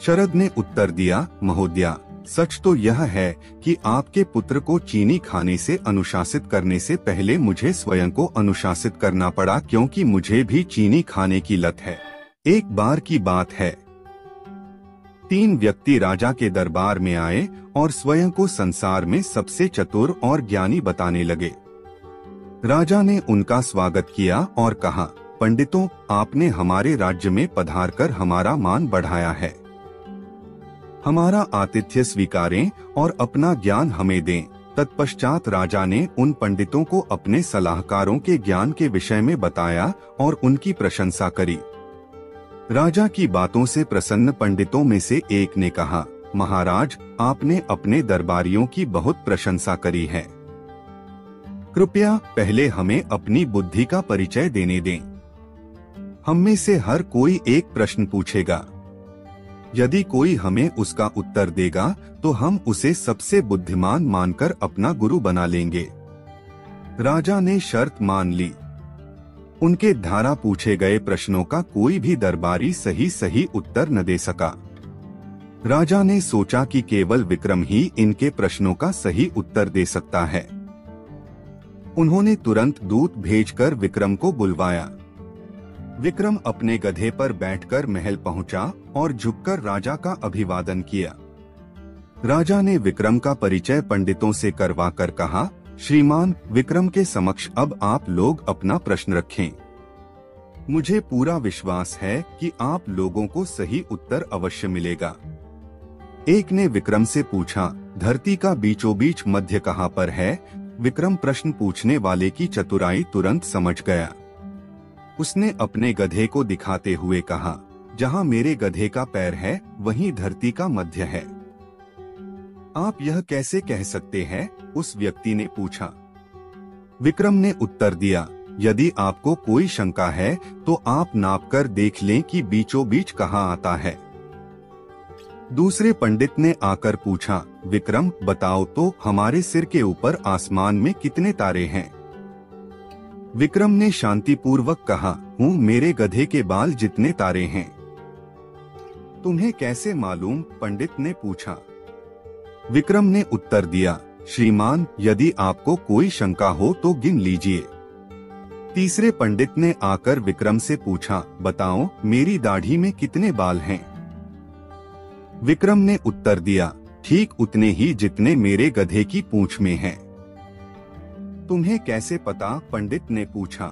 शरद ने उत्तर दिया, महोदया, सच तो यह है कि आपके पुत्र को चीनी खाने से अनुशासित करने से पहले मुझे स्वयं को अनुशासित करना पड़ा, क्योंकि मुझे भी चीनी खाने की लत है। एक बार की बात है, 3 व्यक्ति राजा के दरबार में आए और स्वयं को संसार में सबसे चतुर और ज्ञानी बताने लगे। राजा ने उनका स्वागत किया और कहा, पंडितों, आपने हमारे राज्य में पधारकर हमारा मान बढ़ाया है। हमारा आतिथ्य स्वीकारें और अपना ज्ञान हमें दें। तत्पश्चात राजा ने उन पंडितों को अपने सलाहकारों के ज्ञान के विषय में बताया और उनकी प्रशंसा करी। राजा की बातों से प्रसन्न पंडितों में से एक ने कहा, महाराज, आपने अपने दरबारियों की बहुत प्रशंसा करी है। कृपया पहले हमें अपनी बुद्धि का परिचय देने दें। हम में से हर कोई एक प्रश्न पूछेगा। यदि कोई हमें उसका उत्तर देगा तो हम उसे सबसे बुद्धिमान मानकर अपना गुरु बना लेंगे। राजा ने शर्त मान ली। उनके द्वारा पूछे गए प्रश्नों का कोई भी दरबारी सही उत्तर न दे सका। राजा ने सोचा कि केवल विक्रम ही इनके प्रश्नों का सही उत्तर दे सकता है। उन्होंने तुरंत दूत भेजकर विक्रम को बुलवाया। विक्रम अपने गधे पर बैठकर महल पहुंचा और झुककर राजा का अभिवादन किया। राजा ने विक्रम का परिचय पंडितों से करवाकर कहा, श्रीमान विक्रम के समक्ष अब आप लोग अपना प्रश्न रखें। मुझे पूरा विश्वास है कि आप लोगों को सही उत्तर अवश्य मिलेगा। एक ने विक्रम से पूछा, धरती का बीचों बीच मध्य कहाँ पर है? विक्रम प्रश्न पूछने वाले की चतुराई तुरंत समझ गया। उसने अपने गधे को दिखाते हुए कहा, जहाँ मेरे गधे का पैर है वहीं धरती का मध्य है। आप यह कैसे कह सकते हैं? उस व्यक्ति ने पूछा। विक्रम ने उत्तर दिया, यदि आपको कोई शंका है तो आप नापकर देख लें कि बीचों बीच कहाँ आता है। दूसरे पंडित ने आकर पूछा, विक्रम बताओ तो हमारे सिर के ऊपर आसमान में कितने तारे हैं? विक्रम ने शांतिपूर्वक कहा, मेरे गधे के बाल जितने तारे हैं। तुम्हें कैसे मालूम? पंडित ने पूछा। विक्रम ने उत्तर दिया, श्रीमान यदि आपको कोई शंका हो तो गिन लीजिए। तीसरे पंडित ने आकर विक्रम से पूछा, बताओ मेरी दाढ़ी में कितने बाल हैं? विक्रम ने उत्तर दिया, ठीक उतने ही जितने मेरे गधे की पूंछ में हैं। तुम्हें कैसे पता? पंडित ने पूछा।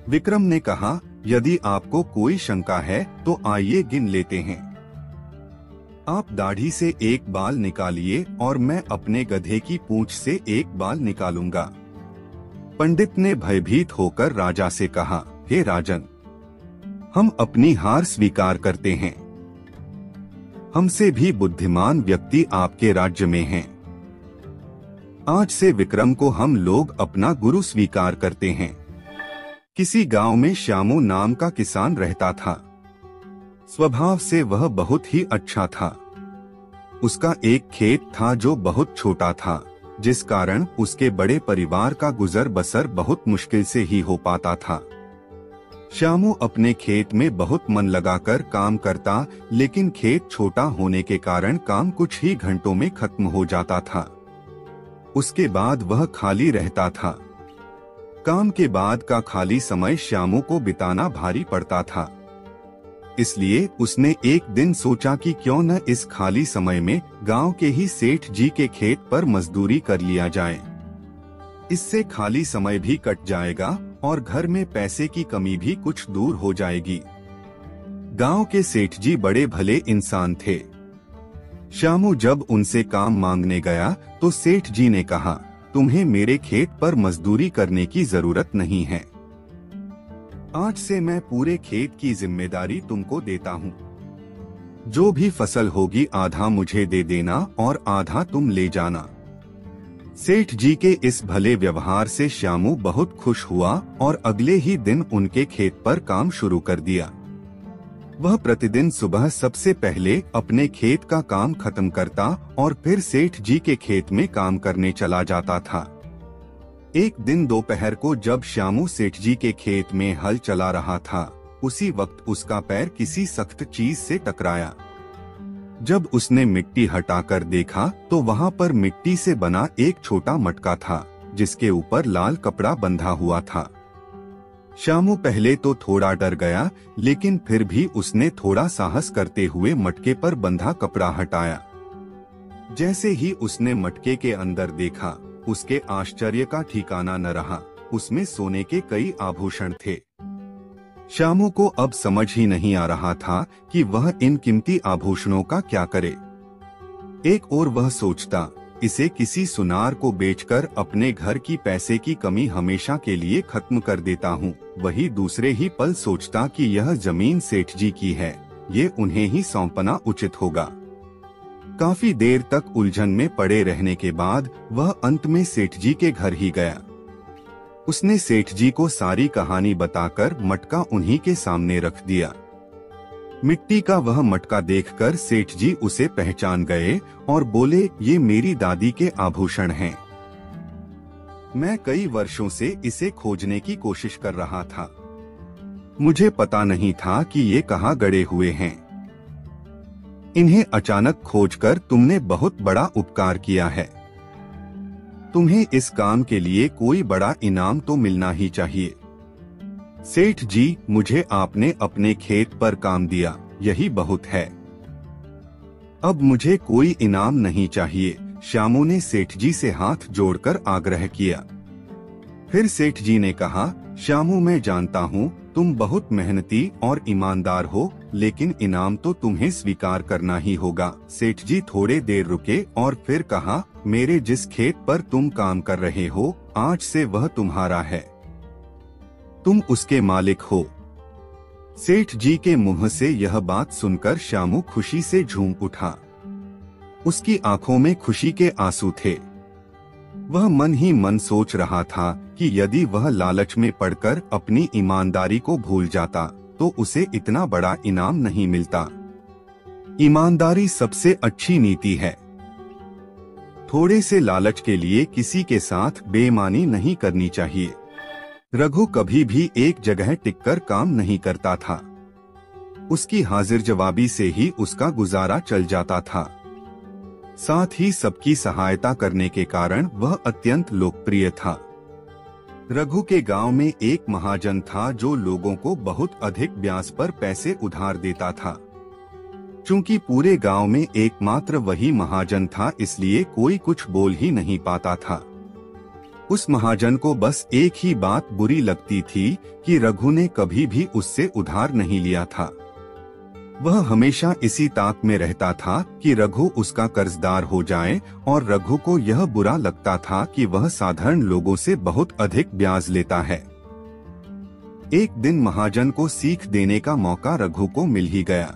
विक्रम ने कहा, यदि आपको कोई शंका है तो आइए गिन लेते हैं। आप दाढ़ी से एक बाल निकालिए और मैं अपने गधे की पूंछ से एक बाल निकालूंगा। पंडित ने भयभीत होकर राजा से कहा, हे राजन, हम अपनी हार स्वीकार करते हैं। हमसे भी बुद्धिमान व्यक्ति आपके राज्य में हैं। आज से विक्रम को हम लोग अपना गुरु स्वीकार करते हैं। किसी गांव में श्यामू नाम का किसान रहता था। स्वभाव से वह बहुत ही अच्छा था। उसका एक खेत था जो बहुत छोटा था, जिस कारण उसके बड़े परिवार का गुजर बसर बहुत मुश्किल से ही हो पाता था। श्यामू अपने खेत में बहुत मन लगाकर काम करता, लेकिन खेत छोटा होने के कारण काम कुछ ही घंटों में खत्म हो जाता था। उसके बाद वह खाली रहता था। काम के बाद का खाली समय श्यामू को बिताना भारी पड़ता था। इसलिए उसने एक दिन सोचा कि क्यों न इस खाली समय में गांव के ही सेठ जी के खेत पर मजदूरी कर लिया जाए। इससे खाली समय भी कट जाएगा और घर में पैसे की कमी भी कुछ दूर हो जाएगी। गांव के सेठ जी बड़े भले इंसान थे। श्यामू जब उनसे काम मांगने गया तो सेठ जी ने कहा, तुम्हें मेरे खेत पर मजदूरी करने की जरूरत नहीं है। आज से मैं पूरे खेत की जिम्मेदारी तुमको देता हूँ। जो भी फसल होगी आधा मुझे दे देना और आधा तुम ले जाना। सेठ जी के इस भले व्यवहार से श्यामू बहुत खुश हुआ और अगले ही दिन उनके खेत पर काम शुरू कर दिया। वह प्रतिदिन सुबह सबसे पहले अपने खेत का काम खत्म करता और फिर सेठ जी के खेत में काम करने चला जाता था। एक दिन दोपहर को जब श्यामू सेठ जी के खेत में हल चला रहा था, उसी वक्त उसका पैर किसी सख्त चीज से टकराया। जब उसने मिट्टी हटाकर देखा तो वहां पर मिट्टी से बना एक छोटा मटका था, जिसके ऊपर लाल कपड़ा बंधा हुआ था। श्यामू पहले तो थोड़ा डर गया, लेकिन फिर भी उसने थोड़ा साहस करते हुए मटके पर बंधा कपड़ा हटाया। जैसे ही उसने मटके के अंदर देखा, उसके आश्चर्य का ठिकाना न रहा। उसमें सोने के कई आभूषण थे। श्यामू को अब समझ ही नहीं आ रहा था कि वह इन कीमती आभूषणों का क्या करे। एक और वह सोचता, इसे किसी सुनार को बेचकर अपने घर की पैसे की कमी हमेशा के लिए खत्म कर देता हूँ। वही दूसरे ही पल सोचता कि यह जमीन सेठ जी की है, ये उन्हें ही सौंपना उचित होगा। काफी देर तक उलझन में पड़े रहने के बाद वह अंत में सेठ जी के घर ही गया। उसने सेठ जी को सारी कहानी बताकर मटका उन्हीं के सामने रख दिया। मिट्टी का वह मटका देखकर सेठ जी उसे पहचान गए और बोले, ये मेरी दादी के आभूषण हैं। मैं कई वर्षों से इसे खोजने की कोशिश कर रहा था। मुझे पता नहीं था कि ये कहाँ गड़े हुए हैं। इन्हें अचानक खोजकर तुमने बहुत बड़ा उपकार किया है। तुम्हें इस काम के लिए कोई बड़ा इनाम तो मिलना ही चाहिए। सेठ जी, मुझे आपने अपने खेत पर काम दिया, यही बहुत है। अब मुझे कोई इनाम नहीं चाहिए। श्यामू ने सेठ जी से हाथ जोड़कर आग्रह किया। फिर सेठ जी ने कहा, श्यामू, मैं जानता हूँ तुम बहुत मेहनती और ईमानदार हो, लेकिन इनाम तो तुम्हें स्वीकार करना ही होगा। सेठ जी थोड़े देर रुके और फिर कहा, मेरे जिस खेत पर तुम काम कर रहे हो, आज से वह तुम्हारा है। तुम उसके मालिक हो। सेठ जी के मुंह से यह बात सुनकर श्यामू खुशी से झूम उठा। उसकी आंखों में खुशी के आंसू थे। वह मन ही मन सोच रहा था कि यदि वह लालच में पड़कर अपनी ईमानदारी को भूल जाता तो उसे इतना बड़ा इनाम नहीं मिलता। ईमानदारी सबसे अच्छी नीति है। थोड़े से लालच के लिए किसी के साथ बेईमानी नहीं करनी चाहिए। रघु कभी भी एक जगह टिककर काम नहीं करता था। उसकी हाजिर जवाबी से ही उसका गुजारा चल जाता था। साथ ही सबकी सहायता करने के कारण वह अत्यंत लोकप्रिय था। रघु के गांव में एक महाजन था जो लोगों को बहुत अधिक ब्याज पर पैसे उधार देता था। चूंकि पूरे गांव में एकमात्र वही महाजन था, इसलिए कोई कुछ बोल ही नहीं पाता था। उस महाजन को बस एक ही बात बुरी लगती थी कि रघु ने कभी भी उससे उधार नहीं लिया था। वह हमेशा इसी ताक में रहता था कि रघु उसका कर्जदार हो जाए, और रघु को यह बुरा लगता था कि वह साधारण लोगों से बहुत अधिक ब्याज लेता है। एक दिन महाजन को सीख देने का मौका रघु को मिल ही गया।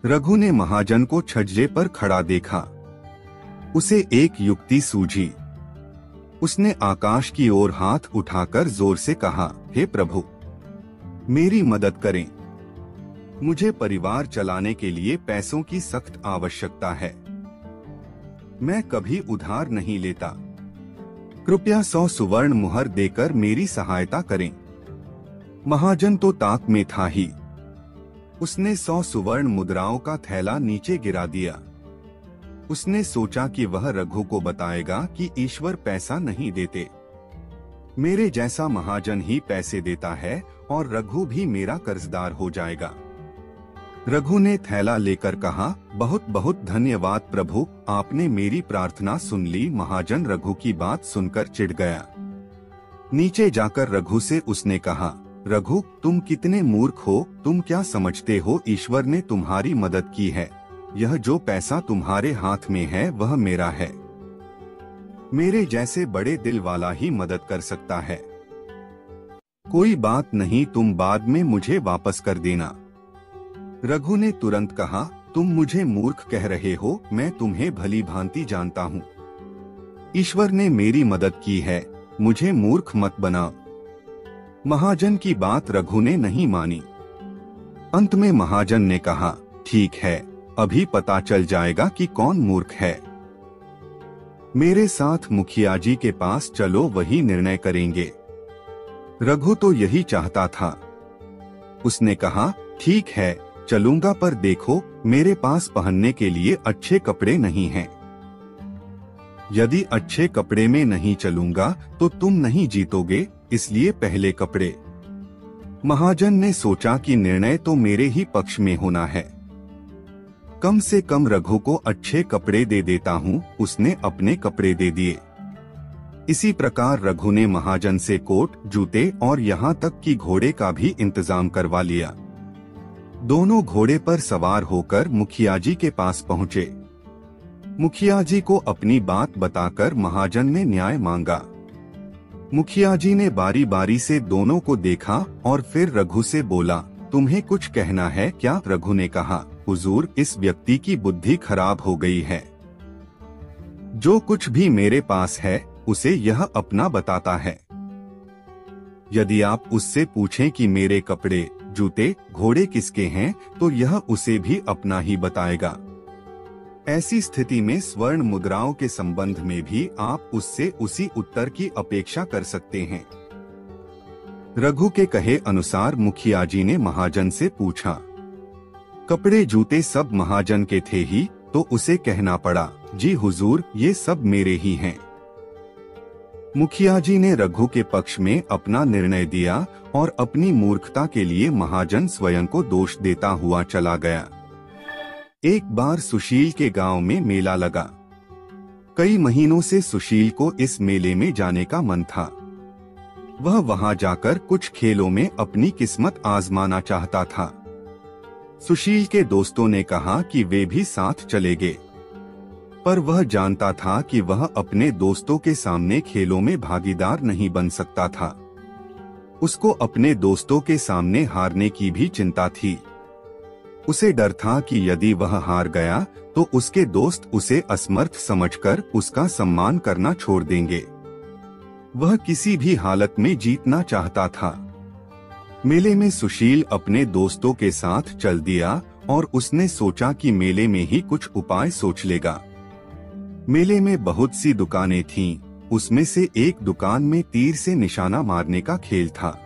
रघु ने महाजन को छज्जे पर खड़ा देखा। उसे एक युक्ति सूझी। उसने आकाश की ओर हाथ उठाकर जोर से कहा, हे प्रभु, मेरी मदद करें। मुझे परिवार चलाने के लिए पैसों की सख्त आवश्यकता है। मैं कभी उधार नहीं लेता। कृपया 100 सुवर्ण मुहर देकर मेरी सहायता करें। महाजन तो ताक में था ही। उसने 100 सुवर्ण मुद्राओं का थैला नीचे गिरा दिया। उसने सोचा कि वह रघु को बताएगा कि ईश्वर पैसा नहीं देते, मेरे जैसा महाजन ही पैसे देता है और रघु भी मेरा कर्जदार हो जाएगा। रघु ने थैला लेकर कहा, बहुत बहुत धन्यवाद प्रभु, आपने मेरी प्रार्थना सुन ली। महाजन रघु की बात सुनकर चिढ़ गया। नीचे जाकर रघु से उसने कहा, रघु तुम कितने मूर्ख हो, तुम क्या समझते हो ईश्वर ने तुम्हारी मदद की है। यह जो पैसा तुम्हारे हाथ में है वह मेरा है। मेरे जैसे बड़े दिल वाला ही मदद कर सकता है। कोई बात नहीं, तुम बाद में मुझे वापस कर देना। रघु ने तुरंत कहा, तुम मुझे मूर्ख कह रहे हो, मैं तुम्हें भली भांति जानता हूँ। ईश्वर ने मेरी मदद की है, मुझे मूर्ख मत बना। महाजन की बात रघु ने नहीं मानी। अंत में महाजन ने कहा, ठीक है, अभी पता चल जाएगा कि कौन मूर्ख है। मेरे साथ मुखिया जी के पास चलो, वही निर्णय करेंगे। रघु तो यही चाहता था। उसने कहा, ठीक है चलूंगा, पर देखो मेरे पास पहनने के लिए अच्छे कपड़े नहीं हैं। यदि अच्छे कपड़े में नहीं चलूंगा तो तुम नहीं जीतोगे, इसलिए पहले कपड़े। महाजन ने सोचा कि निर्णय तो मेरे ही पक्ष में होना है, कम से कम रघु को अच्छे कपड़े दे देता हूँ। उसने अपने कपड़े दे दिए। इसी प्रकार रघु ने महाजन से कोट, जूते और यहाँ तक कि घोड़े का भी इंतजाम करवा लिया। दोनों घोड़े पर सवार होकर मुखिया जी के पास पहुँचे। मुखिया जी को अपनी बात बताकर महाजन ने न्याय मांगा। मुखिया जी ने बारी बारी से दोनों को देखा और फिर रघु से बोला, तुम्हें कुछ कहना है क्या? रघु ने कहा, हुजूर इस व्यक्ति की बुद्धि खराब हो गई है। जो कुछ भी मेरे पास है उसे यह अपना बताता है। यदि आप उससे पूछें कि मेरे कपड़े, जूते, घोड़े किसके हैं, तो यह उसे भी अपना ही बताएगा। ऐसी स्थिति में स्वर्ण मुद्राओं के संबंध में भी आप उससे उसी उत्तर की अपेक्षा कर सकते हैं। रघु के कहे अनुसार मुखिया जी ने महाजन से पूछा। कपड़े जूते सब महाजन के थे ही, तो उसे कहना पड़ा, जी हुजूर ये सब मेरे ही हैं। मुखिया जी ने रघु के पक्ष में अपना निर्णय दिया और अपनी मूर्खता के लिए महाजन स्वयं को दोष देता हुआ चला गया। एक बार सुशील के गांव में मेला लगा। कई महीनों से सुशील को इस मेले में जाने का मन था। वह वहां जाकर कुछ खेलों में अपनी किस्मत आजमाना चाहता था। सुशील के दोस्तों ने कहा कि वे भी साथ चले गए, पर वह जानता था कि वह अपने दोस्तों के सामने खेलों में भागीदार नहीं बन सकता था। उसको अपने दोस्तों के सामने हारने की भी चिंता थी। उसे डर था कि यदि वह हार गया तो उसके दोस्त उसे असमर्थ समझकर उसका सम्मान करना छोड़ देंगे। वह किसी भी हालत में जीतना चाहता था। मेले में सुशील अपने दोस्तों के साथ चल दिया और उसने सोचा कि मेले में ही कुछ उपाय सोच लेगा। मेले में बहुत सी दुकानें थीं, उसमें से एक दुकान में तीर से निशाना मारने का खेल था।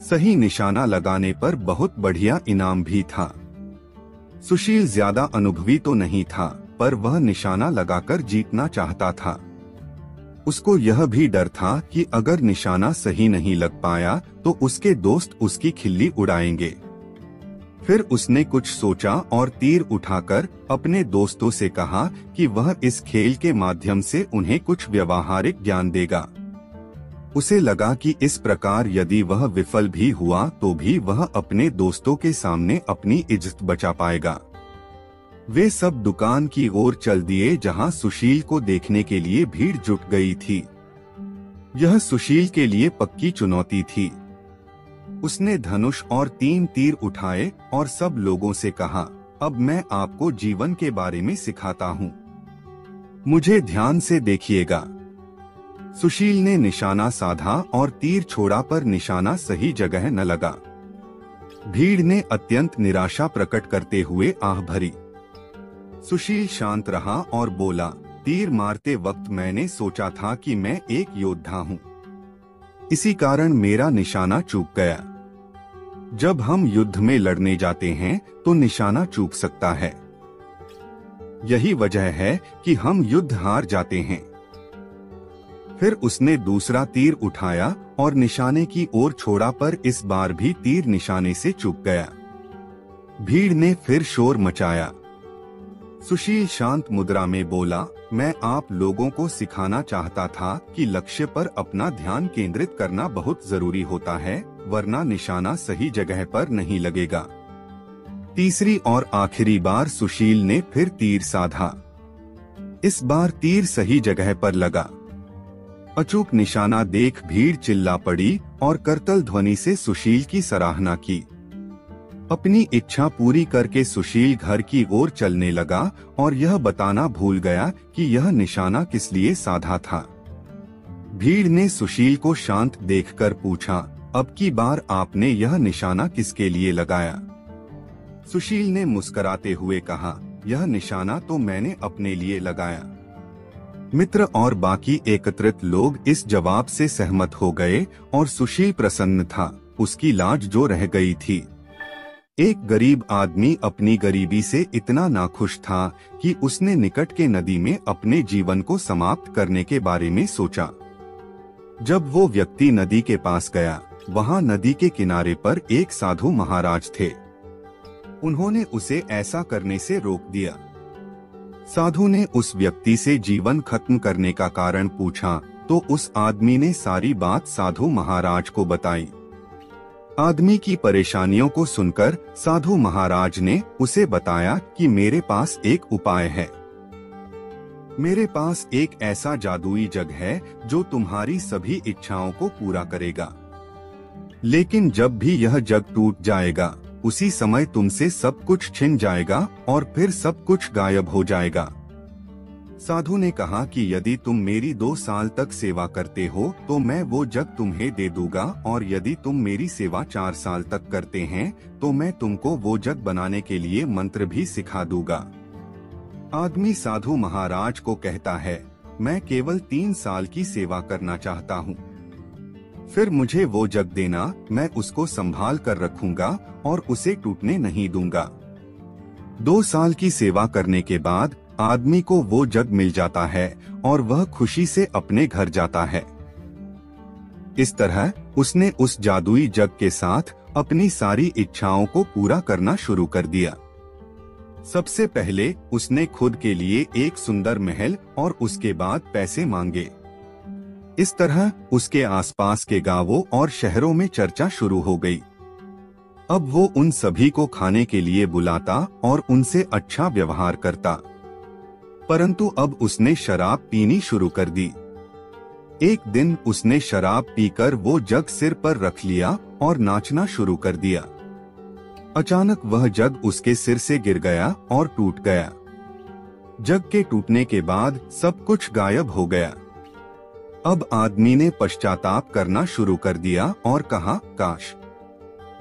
सही निशाना लगाने पर बहुत बढ़िया इनाम भी था। सुशील ज्यादा अनुभवी तो नहीं था, पर वह निशाना लगाकर जीतना चाहता था। उसको यह भी डर था कि अगर निशाना सही नहीं लग पाया तो उसके दोस्त उसकी खिल्ली उड़ाएंगे। फिर उसने कुछ सोचा और तीर उठाकर अपने दोस्तों से कहा कि वह इस खेल के माध्यम से उन्हें कुछ व्यवहारिक ज्ञान देगा। उसे लगा कि इस प्रकार यदि वह विफल भी हुआ तो भी वह अपने दोस्तों के सामने अपनी इज्जत बचा पाएगा। वे सब दुकान की ओर चल दिए जहां सुशील को देखने के लिए भीड़ जुट गई थी। यह सुशील के लिए पक्की चुनौती थी। उसने धनुष और 3 तीर उठाए और सब लोगों से कहा, अब मैं आपको जीवन के बारे में सिखाता हूँ, मुझे ध्यान से देखिएगा। सुशील ने निशाना साधा और तीर छोड़ा, पर निशाना सही जगह न लगा। भीड़ ने अत्यंत निराशा प्रकट करते हुए आह भरी। सुशील शांत रहा और बोला, तीर मारते वक्त मैंने सोचा था कि मैं एक योद्धा हूँ, इसी कारण मेरा निशाना चूक गया। जब हम युद्ध में लड़ने जाते हैं तो निशाना चूक सकता है। यही वजह है कि हम युद्ध हार जाते हैं। फिर उसने दूसरा तीर उठाया और निशाने की ओर छोड़ा, पर इस बार भी तीर निशाने से चूक गया। भीड़ ने फिर शोर मचाया। सुशील शांत मुद्रा में बोला, मैं आप लोगों को सिखाना चाहता था कि लक्ष्य पर अपना ध्यान केंद्रित करना बहुत जरूरी होता है, वरना निशाना सही जगह पर नहीं लगेगा। तीसरी और आखिरी बार सुशील ने फिर तीर साधा। इस बार तीर सही जगह पर लगा। अचूक निशाना देख भीड़ चिल्ला पड़ी और करतल ध्वनि से सुशील की सराहना की। अपनी इच्छा पूरी करके सुशील घर की ओर चलने लगा और यह बताना भूल गया कि यह निशाना किस लिए साधा था। भीड़ ने सुशील को शांत देखकर पूछा, अब की बार आपने यह निशाना किसके लिए लगाया? सुशील ने मुस्कुराते हुए कहा, यह निशाना तो मैंने अपने लिए लगाया। मित्र और बाकी एकत्रित लोग इस जवाब से सहमत हो गए और सुशील प्रसन्न था। उसकी लाज जो रह गई थी। एक गरीब आदमी अपनी गरीबी से इतना नाखुश था कि उसने निकट के नदी में अपने जीवन को समाप्त करने के बारे में सोचा। जब वो व्यक्ति नदी के पास गया, वहाँ नदी के किनारे पर एक साधु महाराज थे। उन्होंने उसे ऐसा करने से रोक दिया। साधु ने उस व्यक्ति से जीवन खत्म करने का कारण पूछा तो उस आदमी ने सारी बात साधु महाराज को बताई। आदमी की परेशानियों को सुनकर साधु महाराज ने उसे बताया कि मेरे पास एक उपाय है। मेरे पास एक ऐसा जादुई जग है जो तुम्हारी सभी इच्छाओं को पूरा करेगा। लेकिन जब भी यह जग टूट जाएगा, उसी समय तुमसे सब कुछ छिन जाएगा और फिर सब कुछ गायब हो जाएगा। साधु ने कहा कि यदि तुम मेरी 2 साल तक सेवा करते हो तो मैं वो जग तुम्हें दे दूंगा, और यदि तुम मेरी सेवा 4 साल तक करते हैं तो मैं तुमको वो जग बनाने के लिए मंत्र भी सिखा दूंगा। आदमी साधु महाराज को कहता है, मैं केवल 3 साल की सेवा करना चाहता हूँ, फिर मुझे वो जग देना, मैं उसको संभाल कर रखूंगा और उसे टूटने नहीं दूंगा। 2 साल की सेवा करने के बाद आदमी को वो जग मिल जाता है और वह खुशी से अपने घर जाता है। इस तरह उसने उस जादुई जग के साथ अपनी सारी इच्छाओं को पूरा करना शुरू कर दिया। सबसे पहले उसने खुद के लिए एक सुंदर महल और उसके बाद पैसे मांगे। इस तरह उसके आसपास के गांवों और शहरों में चर्चा शुरू हो गई। अब वो उन सभी को खाने के लिए बुलाता और उनसे अच्छा व्यवहार करता। परंतु अब उसने शराब पीनी शुरू कर दी। एक दिन उसने शराब पीकर वो जग सिर पर रख लिया और नाचना शुरू कर दिया। अचानक वह जग उसके सिर से गिर गया और टूट गया। जग के टूटने के बाद सब कुछ गायब हो गया। अब आदमी ने पश्चाताप करना शुरू कर दिया और कहा, काश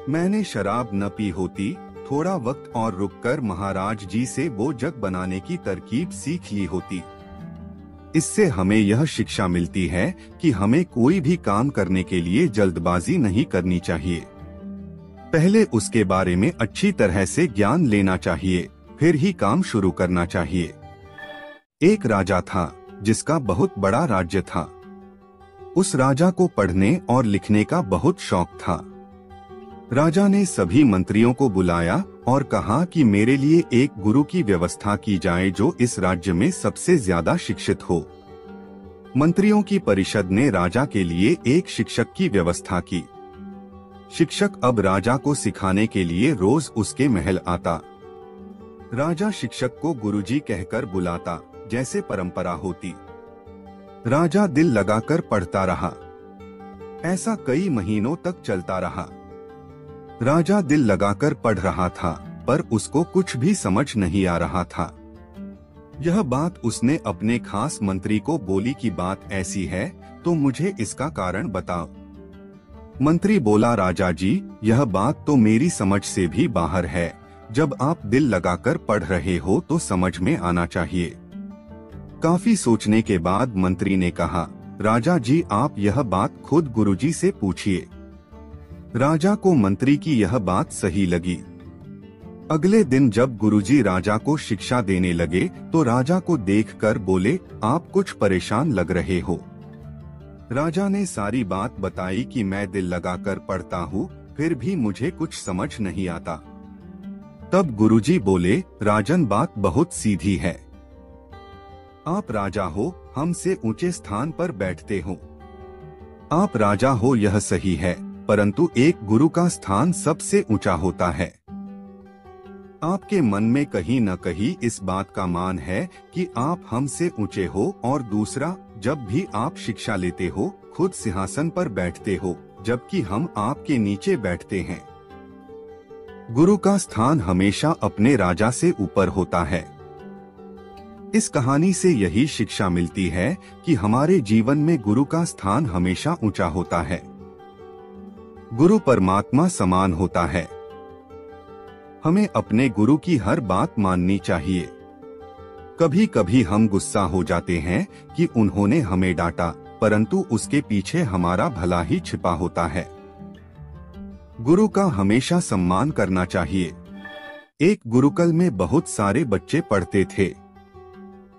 मैंने शराब न पी होती, थोड़ा वक्त और रुककर महाराज जी से वो जग बनाने की तरकीब सीख ली होती। इससे हमें यह शिक्षा मिलती है कि हमें कोई भी काम करने के लिए जल्दबाजी नहीं करनी चाहिए। पहले उसके बारे में अच्छी तरह से ज्ञान लेना चाहिए, फिर ही काम शुरू करना चाहिए। एक राजा था जिसका बहुत बड़ा राज्य था। उस राजा को पढ़ने और लिखने का बहुत शौक था। राजा ने सभी मंत्रियों को बुलाया और कहा कि मेरे लिए एक गुरु की व्यवस्था की जाए जो इस राज्य में सबसे ज्यादा शिक्षित हो। मंत्रियों की परिषद ने राजा के लिए एक शिक्षक की व्यवस्था की। शिक्षक अब राजा को सिखाने के लिए रोज उसके महल आता। राजा शिक्षक को गुरुजी कहकर बुलाता, जैसे परंपरा होती। राजा दिल लगाकर पढ़ता रहा। ऐसा कई महीनों तक चलता रहा। राजा दिल लगाकर पढ़ रहा था, पर उसको कुछ भी समझ नहीं आ रहा था। यह बात उसने अपने खास मंत्री को बोली कि बात ऐसी है तो मुझे इसका कारण बताओ। मंत्री बोला, राजा जी, यह बात तो मेरी समझ से भी बाहर है। जब आप दिल लगाकर पढ़ रहे हो तो समझ में आना चाहिए। काफी सोचने के बाद मंत्री ने कहा, राजा जी, आप यह बात खुद गुरुजी से पूछिए। राजा को मंत्री की यह बात सही लगी। अगले दिन जब गुरुजी राजा को शिक्षा देने लगे तो राजा को देखकर बोले, आप कुछ परेशान लग रहे हो। राजा ने सारी बात बताई कि मैं दिल लगाकर पढ़ता हूँ, फिर भी मुझे कुछ समझ नहीं आता। तब गुरुजी बोले, राजन, बात बहुत सीधी है। आप राजा हो, हमसे ऊंचे स्थान पर बैठते हो। आप राजा हो यह सही है, परंतु एक गुरु का स्थान सबसे ऊंचा होता है। आपके मन में कहीं न कहीं इस बात का मान है कि आप हमसे ऊंचे हो, और दूसरा, जब भी आप शिक्षा लेते हो खुद सिंहासन पर बैठते हो, जबकि हम आपके नीचे बैठते हैं। गुरु का स्थान हमेशा अपने राजा से ऊपर होता है। इस कहानी से यही शिक्षा मिलती है कि हमारे जीवन में गुरु का स्थान हमेशा ऊंचा होता है। गुरु परमात्मा समान होता है। हमें अपने गुरु की हर बात माननी चाहिए। कभी कभी हम गुस्सा हो जाते हैं कि उन्होंने हमें डांटा, परंतु उसके पीछे हमारा भला ही छिपा होता है। गुरु का हमेशा सम्मान करना चाहिए। एक गुरुकुल में बहुत सारे बच्चे पढ़ते थे।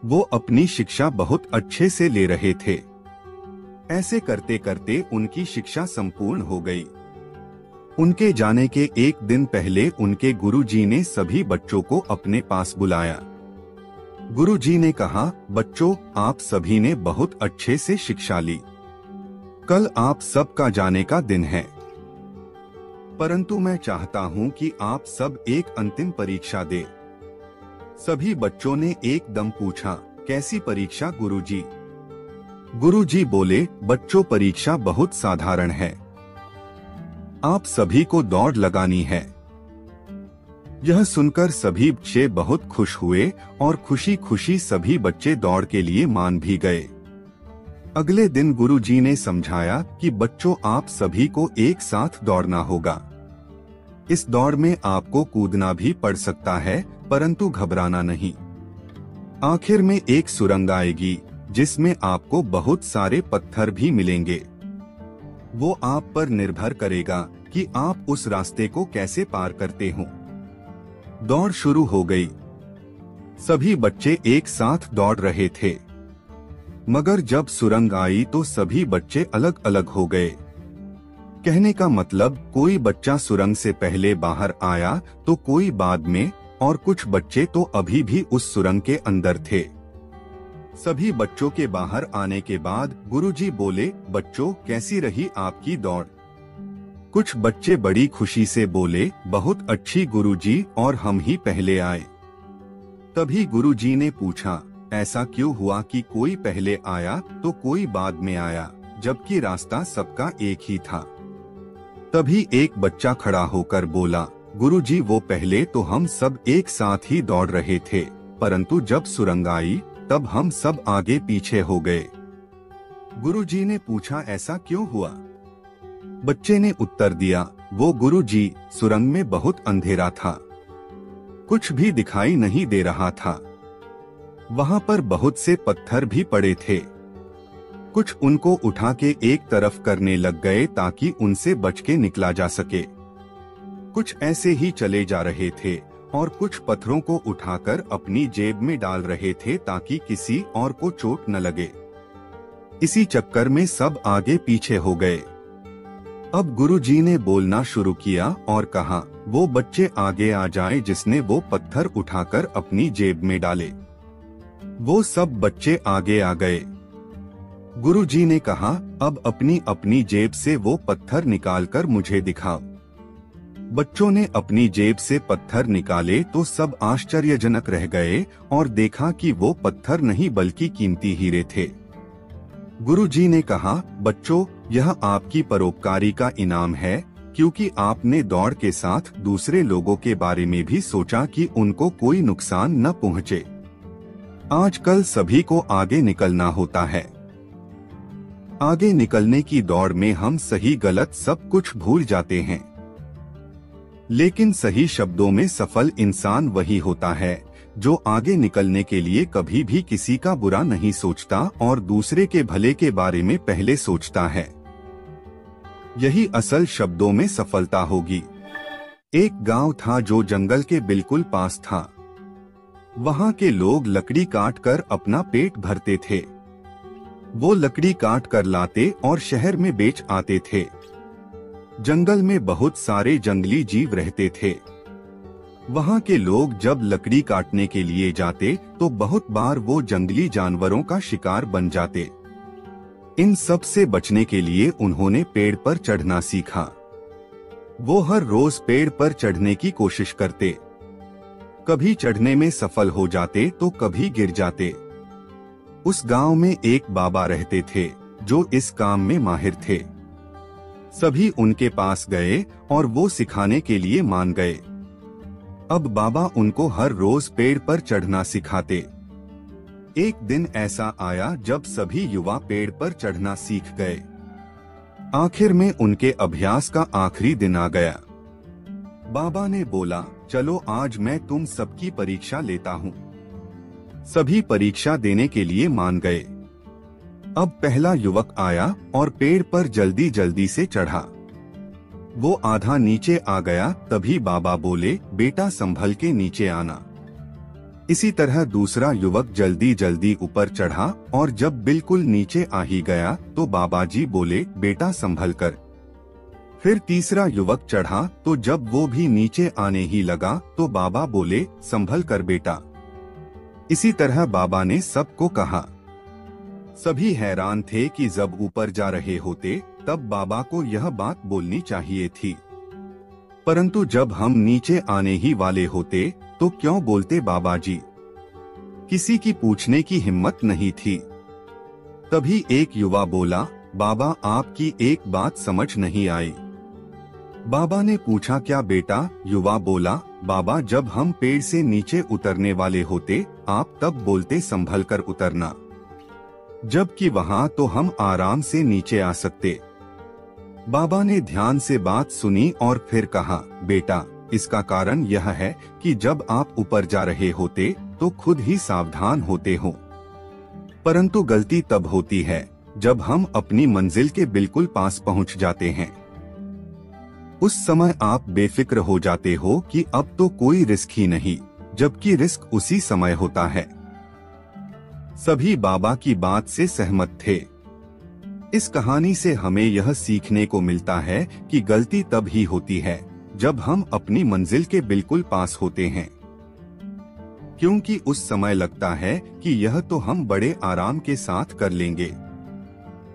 वो अपनी शिक्षा बहुत अच्छे से ले रहे थे। ऐसे करते करते उनकी शिक्षा संपूर्ण हो गई। उनके जाने के एक दिन पहले उनके गुरुजी ने सभी बच्चों को अपने पास बुलाया। गुरुजी ने कहा, बच्चों, आप सभी ने बहुत अच्छे से शिक्षा ली। कल आप सबका जाने का दिन है, परंतु मैं चाहता हूं कि आप सब एक अंतिम परीक्षा दें। सभी बच्चों ने एकदम पूछा, कैसी परीक्षा गुरुजी? गुरुजी बोले, बच्चों, परीक्षा बहुत साधारण है। आप सभी को दौड़ लगानी है। यह सुनकर सभी बच्चे बहुत खुश हुए और खुशी खुशी सभी बच्चे दौड़ के लिए मान भी गए। अगले दिन गुरुजी ने समझाया कि बच्चों, आप सभी को एक साथ दौड़ना होगा। इस दौड़ में आपको कूदना भी पड़ सकता है, परंतु घबराना नहीं। आखिर में एक सुरंग आएगी जिसमें आपको बहुत सारे पत्थर भी मिलेंगे। वो आप पर निर्भर करेगा कि आप उस रास्ते को कैसे पार करते हो। दौड़ शुरू हो गई। सभी बच्चे एक साथ दौड़ रहे थे, मगर जब सुरंग आई तो सभी बच्चे अलग अलग हो गए। कहने का मतलब, कोई बच्चा सुरंग से पहले बाहर आया तो कोई बाद में, और कुछ बच्चे तो अभी भी उस सुरंग के अंदर थे। सभी बच्चों के बाहर आने के बाद गुरुजी बोले, बच्चों, कैसी रही आपकी दौड़? कुछ बच्चे बड़ी खुशी से बोले, बहुत अच्छी गुरुजी, और हम ही पहले आए। तभी गुरुजी ने पूछा, ऐसा क्यों हुआ कि कोई पहले आया तो कोई बाद में आया, जबकि रास्ता सबका एक ही था? तभी एक बच्चा खड़ा होकर बोला, गुरुजी, वो पहले तो हम सब एक साथ ही दौड़ रहे थे, परंतु जब सुरंग आई तब हम सब आगे पीछे हो गए। गुरुजी ने पूछा, ऐसा क्यों हुआ? बच्चे ने उत्तर दिया, वो गुरुजी, सुरंग में बहुत अंधेरा था, कुछ भी दिखाई नहीं दे रहा था। वहां पर बहुत से पत्थर भी पड़े थे। कुछ उनको उठा के एक तरफ करने लग गए ताकि उनसे बच के निकला जा सके। कुछ ऐसे ही चले जा रहे थे और कुछ पत्थरों को उठाकर अपनी जेब में डाल रहे थे ताकि किसी और को चोट न लगे। इसी चक्कर में सब आगे पीछे हो गए। अब गुरुजी ने बोलना शुरू किया और कहा, वो बच्चे आगे आ जाएं जिसने वो पत्थर उठाकर अपनी जेब में डाले। वो सब बच्चे आगे आ गए। गुरुजी ने कहा, अब अपनी अपनी जेब से वो पत्थर निकालकर मुझे दिखाओ। बच्चों ने अपनी जेब से पत्थर निकाले तो सब आश्चर्यजनक रह गए और देखा कि वो पत्थर नहीं बल्कि कीमती हीरे थे। गुरुजी ने कहा, बच्चों, यह आपकी परोपकारी का इनाम है, क्योंकि आपने दौड़ के साथ दूसरे लोगों के बारे में भी सोचा कि उनको कोई नुकसान न पहुंचे। आजकल सभी को आगे निकलना होता है। आगे निकलने की दौड़ में हम सही गलत सब कुछ भूल जाते हैं, लेकिन सही शब्दों में सफल इंसान वही होता है जो आगे निकलने के लिए कभी भी किसी का बुरा नहीं सोचता और दूसरे के भले के बारे में पहले सोचता है। यही असल शब्दों में सफलता होगी। एक गांव था जो जंगल के बिल्कुल पास था। वहां के लोग लकड़ी काट कर अपना पेट भरते थे। वो लकड़ी काट कर लाते और शहर में बेच आते थे। जंगल में बहुत सारे जंगली जीव रहते थे। वहां के लोग जब लकड़ी काटने के लिए जाते तो बहुत बार वो जंगली जानवरों का शिकार बन जाते। इन सब से बचने के लिए उन्होंने पेड़ पर चढ़ना सीखा। वो हर रोज पेड़ पर चढ़ने की कोशिश करते। कभी चढ़ने में सफल हो जाते तो कभी गिर जाते। उस गांव में एक बाबा रहते थे जो इस काम में माहिर थे। सभी उनके पास गए और वो सिखाने के लिए मान गए। अब बाबा उनको हर रोज पेड़ पर चढ़ना सिखाते। एक दिन ऐसा आया जब सभी युवा पेड़ पर चढ़ना सीख गए। आखिर में उनके अभ्यास का आखिरी दिन आ गया। बाबा ने बोला, चलो आज मैं तुम सबकी परीक्षा लेता हूँ। सभी परीक्षा देने के लिए मान गए। अब पहला युवक आया और पेड़ पर जल्दी जल्दी से चढ़ा। वो आधा नीचे आ गया, तभी बाबा बोले, बेटा संभल के नीचे आना। इसी तरह दूसरा युवक जल्दी जल्दी ऊपर चढ़ा और जब बिल्कुल नीचे आ ही गया तो बाबा जी बोले, बेटा संभल कर। फिर तीसरा युवक चढ़ा तो जब वो भी नीचे आने ही लगा तो बाबा बोले, संभल कर बेटा। इसी तरह बाबा ने सबको कहा। सभी हैरान थे कि जब ऊपर जा रहे होते तब बाबा को यह बात बोलनी चाहिए थी, परंतु जब हम नीचे आने ही वाले होते तो क्यों बोलते बाबा जी। किसी की पूछने की हिम्मत नहीं थी। तभी एक युवा बोला, बाबा आपकी एक बात समझ नहीं आई। बाबा ने पूछा, क्या बेटा? युवा बोला, बाबा जब हम पेड़ से नीचे उतरने वाले होते आप तब बोलते संभल कर उतरना, जबकि वहाँ तो हम आराम से नीचे आ सकते। बाबा ने ध्यान से बात सुनी और फिर कहा, बेटा इसका कारण यह है कि जब आप ऊपर जा रहे होते तो खुद ही सावधान होते हो, परंतु गलती तब होती है जब हम अपनी मंजिल के बिल्कुल पास पहुंच जाते हैं। उस समय आप बेफिक्र हो जाते हो कि अब तो कोई रिस्क ही नहीं, जबकि रिस्क उसी समय होता है। सभी बाबा की बात से सहमत थे। इस कहानी से हमें यह सीखने को मिलता है कि गलती तब ही होती है जब हम अपनी मंजिल के बिल्कुल पास होते हैं, क्योंकि उस समय लगता है कि यह तो हम बड़े आराम के साथ कर लेंगे,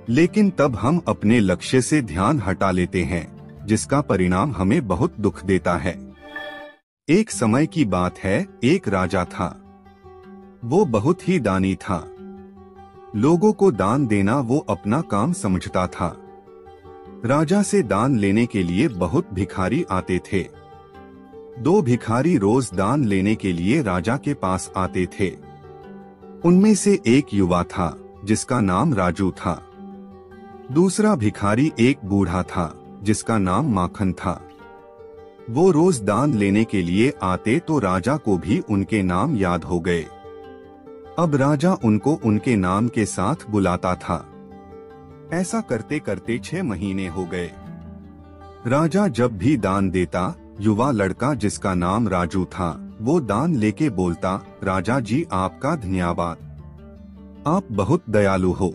लेकिन तब हम अपने लक्ष्य से ध्यान हटा लेते हैं, जिसका परिणाम हमें बहुत दुख देता है। एक समय की बात है, एक राजा था। वो बहुत ही दानी था। लोगों को दान देना वो अपना काम समझता था। राजा से दान लेने के लिए बहुत भिखारी आते थे। 2 भिखारी रोज दान लेने के लिए राजा के पास आते थे। उनमें से एक युवा था जिसका नाम राजू था। दूसरा भिखारी एक बूढ़ा था जिसका नाम माखन था। वो रोज दान लेने के लिए आते तो राजा को भी उनके नाम याद हो गए। अब राजा उनको उनके नाम के साथ बुलाता था। ऐसा करते करते 6 महीने हो गए। राजा जब भी दान देता, युवा लड़का जिसका नाम राजू था वो दान लेके बोलता, राजा जी आपका धन्यवाद, आप बहुत दयालु हो।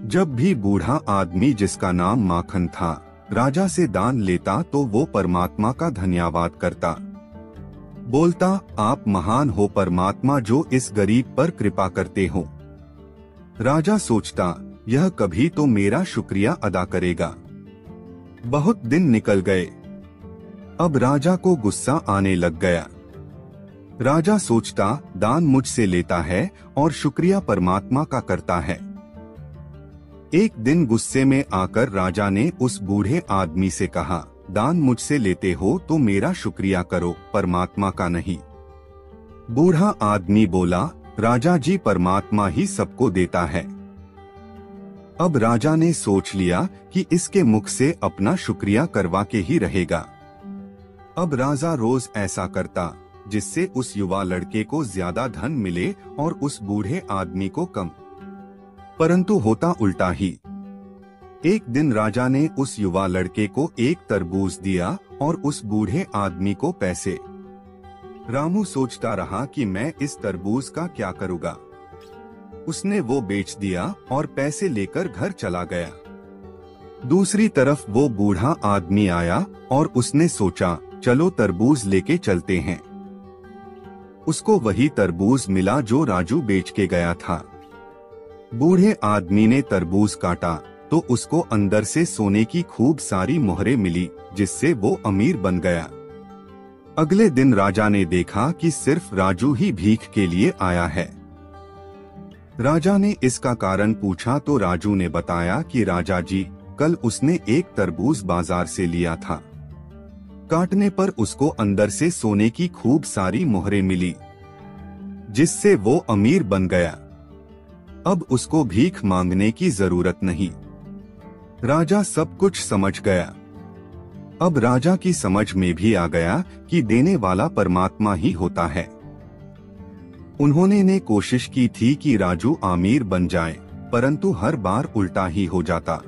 जब भी बूढ़ा आदमी जिसका नाम माखन था राजा से दान लेता तो वो परमात्मा का धन्यवाद करता, बोलता, आप महान हो परमात्मा जो इस गरीब पर कृपा करते हो। राजा सोचता, यह कभी तो मेरा शुक्रिया अदा करेगा। बहुत दिन निकल गए। अब राजा को गुस्सा आने लग गया। राजा सोचता, दान मुझसे लेता है और शुक्रिया परमात्मा का करता है। एक दिन गुस्से में आकर राजा ने उस बूढ़े आदमी से कहा, दान मुझसे लेते हो तो मेरा शुक्रिया करो, परमात्मा का नहीं। बूढ़ा आदमी बोला, राजा जी परमात्मा ही सबको देता है। अब राजा ने सोच लिया कि इसके मुख से अपना शुक्रिया करवा के ही रहेगा। अब राजा रोज ऐसा करता। जिससे उस युवा लड़के को ज्यादा धन मिले और उस बूढ़े आदमी को कम। परंतु होता उल्टा ही। एक दिन राजा ने उस युवा लड़के को एक तरबूज दिया और उस बूढ़े आदमी को पैसे। रामू सोचता रहा कि मैं इस तरबूज का क्या करूँगा। उसने वो बेच दिया और पैसे लेकर घर चला गया। दूसरी तरफ वो बूढ़ा आदमी आया और उसने सोचा चलो तरबूज लेके चलते हैं। उसको वही तरबूज मिला जो राजू बेच के गया था। बूढ़े आदमी ने तरबूज काटा तो उसको अंदर से सोने की खूब सारी मोहरें मिली, जिससे वो अमीर बन गया। अगले दिन राजा ने देखा कि सिर्फ राजू ही भीख के लिए आया है। राजा ने इसका कारण पूछा तो राजू ने बताया कि राजा जी, कल उसने एक तरबूज बाजार से लिया था। काटने पर उसको अंदर से सोने की खूब सारी मोहरें मिली, जिससे वो अमीर बन गया। अब उसको भीख मांगने की जरूरत नहीं। राजा सब कुछ समझ गया। अब राजा की समझ में भी आ गया कि देने वाला परमात्मा ही होता है। उन्होंने कोशिश की थी कि राजू अमीर बन जाए, परंतु हर बार उल्टा ही हो जाता।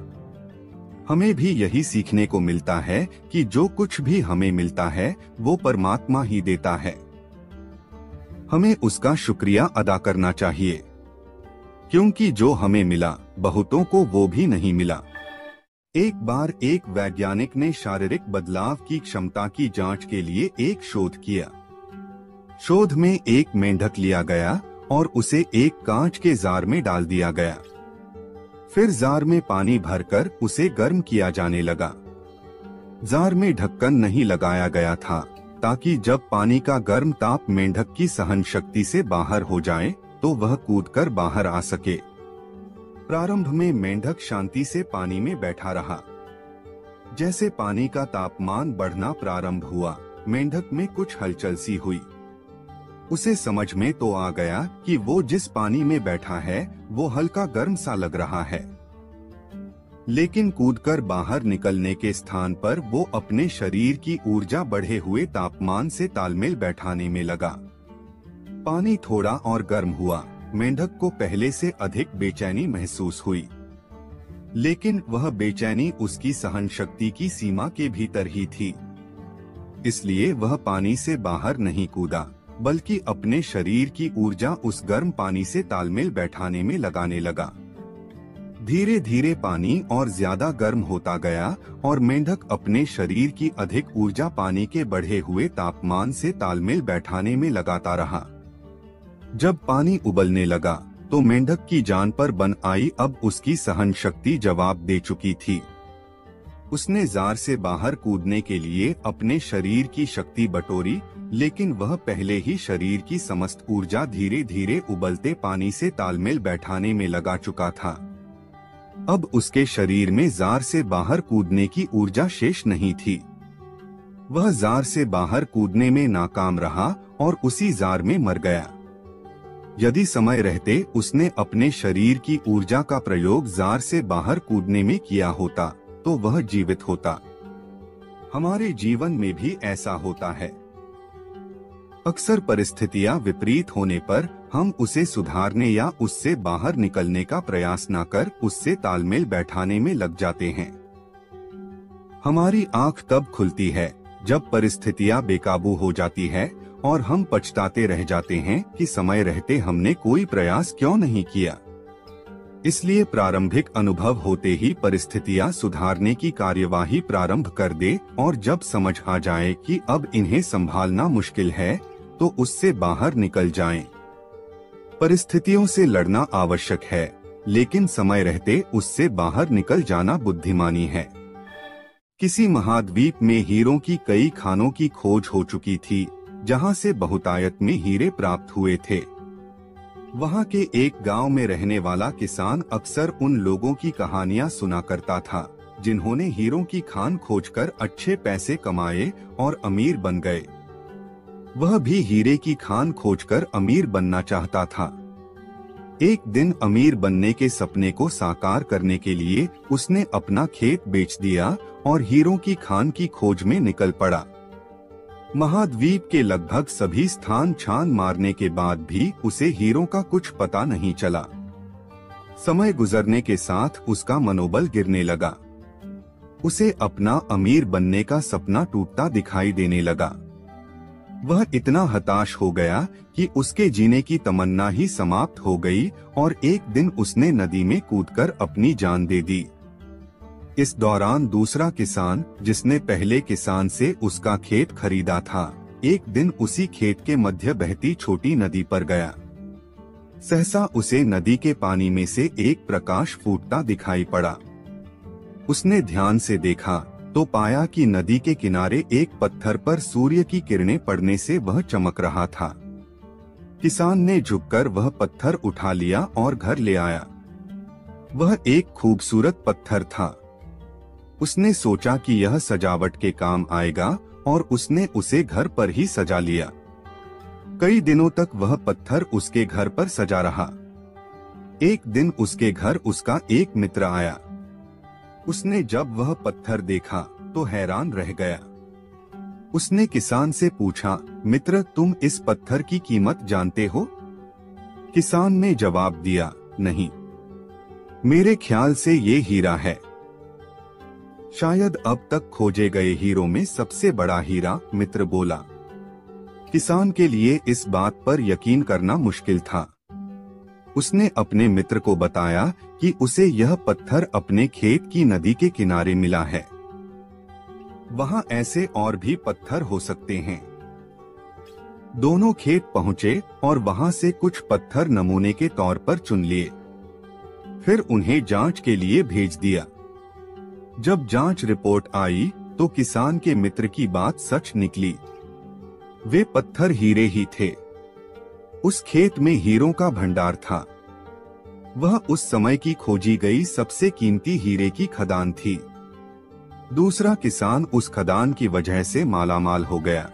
हमें भी यही सीखने को मिलता है कि जो कुछ भी हमें मिलता है वो परमात्मा ही देता है। हमें उसका शुक्रिया अदा करना चाहिए, क्योंकि जो हमें मिला बहुतों को वो भी नहीं मिला। एक बार एक वैज्ञानिक ने शारीरिक बदलाव की क्षमता की जांच के लिए एक शोध किया। शोध में एक मेंढक लिया गया और उसे एक कांच के जार में डाल दिया गया। फिर जार में पानी भरकर उसे गर्म किया जाने लगा। जार में ढक्कन नहीं लगाया गया था ताकि जब पानी का गर्म ताप मेंढक की सहन शक्ति से बाहर हो जाए तो वह कूदकर बाहर आ सके। प्रारंभ में मेंढक शांति से पानी में बैठा रहा। जैसे पानी का तापमान बढ़ना प्रारंभ हुआ, मेंढक में कुछ हलचल सी हुई। उसे समझ में तो आ गया कि वो जिस पानी में बैठा है वो हल्का गर्म सा लग रहा है, लेकिन कूदकर बाहर निकलने के स्थान पर वो अपने शरीर की ऊर्जा बढ़े हुए तापमान से तालमेल बैठाने में लगा। पानी थोड़ा और गर्म हुआ। मेंढक को पहले से अधिक बेचैनी महसूस हुई, लेकिन वह बेचैनी उसकी सहन शक्ति की सीमा के भीतर ही थी। इसलिए वह पानी से बाहर नहीं कूदा, बल्कि अपने शरीर की ऊर्जा उस गर्म पानी से तालमेल बैठाने में लगाने लगा। धीरे धीरे पानी और ज्यादा गर्म होता गया और मेंढक अपने शरीर की अधिक ऊर्जा पानी के बढ़े हुए तापमान से तालमेल बैठाने में लगाता रहा। जब पानी उबलने लगा तो मेंढक की जान पर बन आई। अब उसकी सहन शक्ति जवाब दे चुकी थी। उसने जार से बाहर कूदने के लिए अपने शरीर की शक्ति बटोरी, लेकिन वह पहले ही शरीर की समस्त ऊर्जा धीरे धीरे उबलते पानी से तालमेल बैठाने में लगा चुका था। अब उसके शरीर में जार से बाहर कूदने की ऊर्जा शेष नहीं थी। वह जार से बाहर कूदने में नाकाम रहा और उसी जार में मर गया। यदि समय रहते उसने अपने शरीर की ऊर्जा का प्रयोग जार से बाहर कूदने में किया होता तो वह जीवित होता। हमारे जीवन में भी ऐसा होता है। अक्सर परिस्थितियां विपरीत होने पर हम उसे सुधारने या उससे बाहर निकलने का प्रयास न कर उससे तालमेल बैठाने में लग जाते हैं। हमारी आंख तब खुलती है जब परिस्थितियां बेकाबू हो जाती है और हम पछताते रह जाते हैं कि समय रहते हमने कोई प्रयास क्यों नहीं किया। इसलिए प्रारंभिक अनुभव होते ही परिस्थितियां सुधारने की कार्यवाही प्रारंभ कर दे और जब समझ आ जाए कि अब इन्हें संभालना मुश्किल है तो उससे बाहर निकल जाएं। परिस्थितियों से लड़ना आवश्यक है, लेकिन समय रहते उससे बाहर निकल जाना बुद्धिमानी है। किसी महाद्वीप में हीरों की कई खानों की खोज हो चुकी थी, जहां से बहुतायत में हीरे प्राप्त हुए थे। वहां के एक गांव में रहने वाला किसान अक्सर उन लोगों की कहानियां सुना करता था जिन्होंने हीरों की खान खोजकर अच्छे पैसे कमाए और अमीर बन गए। वह भी हीरे की खान खोजकर अमीर बनना चाहता था। एक दिन अमीर बनने के सपने को साकार करने के लिए उसने अपना खेत बेच दिया और हीरों की खान की खोज में निकल पड़ा। महाद्वीप के लगभग सभी स्थान छान मारने के बाद भी उसे हीरों का कुछ पता नहीं चला। समय गुजरने के साथ उसका मनोबल गिरने लगा। उसे अपना अमीर बनने का सपना टूटता दिखाई देने लगा। वह इतना हताश हो गया कि उसके जीने की तमन्ना ही समाप्त हो गई और एक दिन उसने नदी में कूदकर अपनी जान दे दी। इस दौरान दूसरा किसान, जिसने पहले किसान से उसका खेत खरीदा था, एक दिन उसी खेत के मध्य बहती छोटी नदी पर गया। सहसा उसे नदी के पानी में से एक प्रकाश फूटता दिखाई पड़ा। उसने ध्यान से देखा तो पाया कि नदी के किनारे एक पत्थर पर सूर्य की किरणें पड़ने से वह चमक रहा था। किसान ने झुककर वह पत्थर उठा लिया और घर ले आया। वह एक खूबसूरत पत्थर था। उसने सोचा कि यह सजावट के काम आएगा और उसने उसे घर पर ही सजा लिया। कई दिनों तक वह पत्थर उसके घर पर सजा रहा। एक दिन उसके घर उसका एक मित्र आया। उसने जब वह पत्थर देखा तो हैरान रह गया। उसने किसान से पूछा, मित्र, तुम इस पत्थर की कीमत जानते हो? किसान ने जवाब दिया, नहीं, मेरे ख्याल से ये हीरा है। शायद अब तक खोजे गए हीरों में सबसे बड़ा हीरा, मित्र बोला। किसान के लिए इस बात पर यकीन करना मुश्किल था। उसने अपने मित्र को बताया कि उसे यह पत्थर अपने खेत की नदी के किनारे मिला है। वहां ऐसे और भी पत्थर हो सकते हैं। दोनों खेत पहुंचे और वहां से कुछ पत्थर नमूने के तौर पर चुन लिए। फिर उन्हें जांच के लिए भेज दिया। जब जांच रिपोर्ट आई तो किसान के मित्र की बात सच निकली। वे पत्थर हीरे ही थे। उस खेत में हीरों का भंडार था। वह उस समय की खोजी गई सबसे कीमती हीरे की खदान थी। दूसरा किसान उस खदान की वजह से मालामाल हो गया।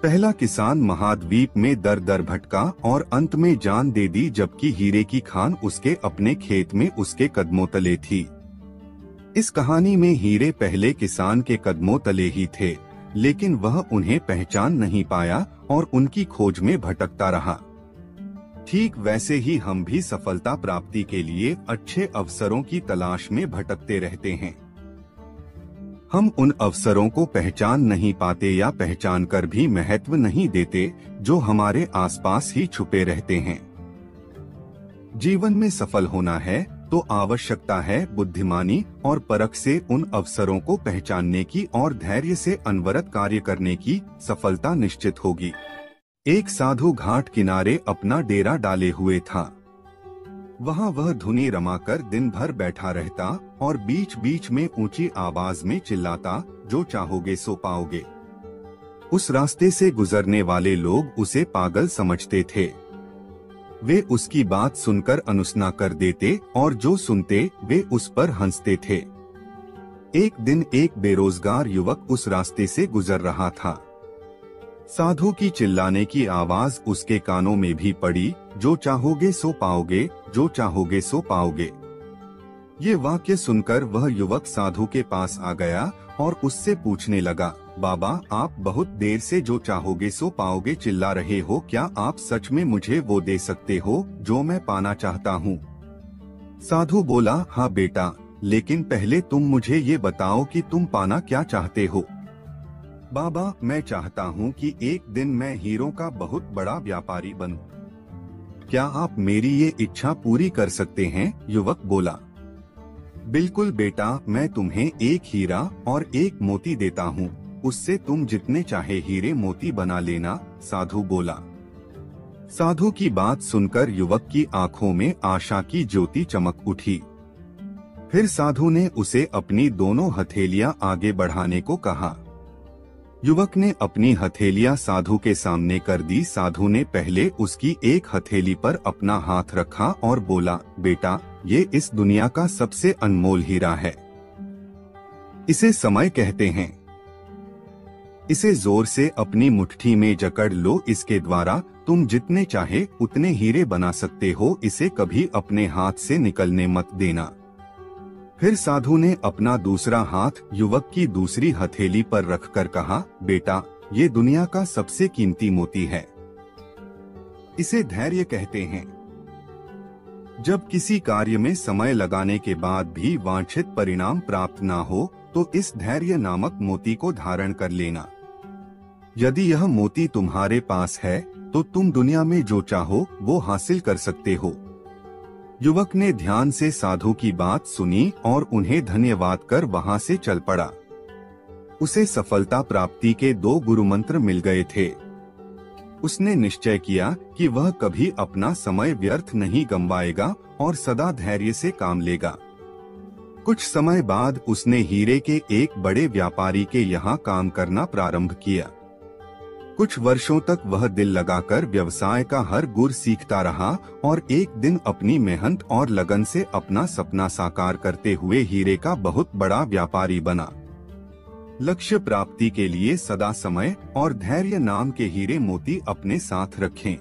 पहला किसान महाद्वीप में दर दर भटका और अंत में जान दे दी, जबकि हीरे की खान उसके अपने खेत में उसके कदमों तले थी। इस कहानी में हीरे पहले किसान के कदमों तले ही थे, लेकिन वह उन्हें पहचान नहीं पाया और उनकी खोज में भटकता रहा। ठीक वैसे ही हम भी सफलता प्राप्ति के लिए अच्छे अवसरों की तलाश में भटकते रहते हैं। हम उन अवसरों को पहचान नहीं पाते या पहचान कर भी महत्व नहीं देते जो हमारे आसपास ही छुपे रहते हैं। जीवन में सफल होना है तो आवश्यकता है बुद्धिमानी और परख से उन अवसरों को पहचानने की और धैर्य से अनवरत कार्य करने की। सफलता निश्चित होगी। एक साधु घाट किनारे अपना डेरा डाले हुए था। वहाँ वह धुनी रमाकर दिन भर बैठा रहता और बीच बीच में ऊंची आवाज में चिल्लाता, जो चाहोगे सो पाओगे। उस रास्ते से गुजरने वाले लोग उसे पागल समझते थे। वे उसकी बात सुनकर अनुसना कर देते और जो सुनते वे उस पर हंसते थे। एक दिन एक बेरोजगार युवक उस रास्ते से गुजर रहा था। साधु की चिल्लाने की आवाज उसके कानों में भी पड़ी, जो चाहोगे सो पाओगे, जो चाहोगे सो पाओगे। ये वाक्य सुनकर वह युवक साधु के पास आ गया और उससे पूछने लगा, बाबा, आप बहुत देर से जो चाहोगे सो पाओगे चिल्ला रहे हो, क्या आप सच में मुझे वो दे सकते हो जो मैं पाना चाहता हूँ? साधु बोला, हाँ बेटा, लेकिन पहले तुम मुझे ये बताओ कि तुम पाना क्या चाहते हो? बाबा, मैं चाहता हूँ कि एक दिन मैं हीरों का बहुत बड़ा व्यापारी बनूं। क्या आप मेरी ये इच्छा पूरी कर सकते हैं? युवक बोला, बिल्कुल बेटा, मैं तुम्हें एक हीरा और एक मोती देता हूँ, उससे तुम जितने चाहे हीरे मोती बना लेना। साधु बोला। साधु की बात सुनकर युवक की आंखों में आशा की ज्योति चमक उठी। फिर साधु ने उसे अपनी दोनों हथेलियां आगे बढ़ाने को कहा। युवक ने अपनी हथेलियां साधु के सामने कर दी। साधु ने पहले उसकी एक हथेली पर अपना हाथ रखा और बोला, बेटा, ये इस दुनिया का सबसे अनमोल हीरा है। इसे समय कहते हैं। इसे जोर से अपनी मुट्ठी में जकड़ लो। इसके द्वारा तुम जितने चाहे उतने हीरे बना सकते हो। इसे कभी अपने हाथ से निकलने मत देना। फिर साधु ने अपना दूसरा हाथ युवक की दूसरी हथेली पर रखकर कहा, बेटा, ये दुनिया का सबसे कीमती मोती है। इसे धैर्य कहते हैं। जब किसी कार्य में समय लगाने के बाद भी वांछित परिणाम प्राप्त ना हो तो इस धैर्य नामक मोती को धारण कर लेना। यदि यह मोती तुम्हारे पास है तो तुम दुनिया में जो चाहो वो हासिल कर सकते हो। युवक ने ध्यान से साधु की बात सुनी और उन्हें धन्यवाद कर वहां से चल पड़ा। उसे सफलता प्राप्ति के 2 गुरु मंत्र मिल गए थे। उसने निश्चय किया कि वह कभी अपना समय व्यर्थ नहीं गंवाएगा और सदा धैर्य से काम लेगा। कुछ समय बाद उसने हीरे के एक बड़े व्यापारी के यहाँ काम करना प्रारंभ किया। कुछ वर्षों तक वह दिल लगाकर व्यवसाय का हर गुर सीखता रहा और एक दिन अपनी मेहनत और लगन से अपना सपना साकार करते हुए हीरे का बहुत बड़ा व्यापारी बना। लक्ष्य प्राप्ति के लिए सदा समय और धैर्य नाम के हीरे मोती अपने साथ रखें।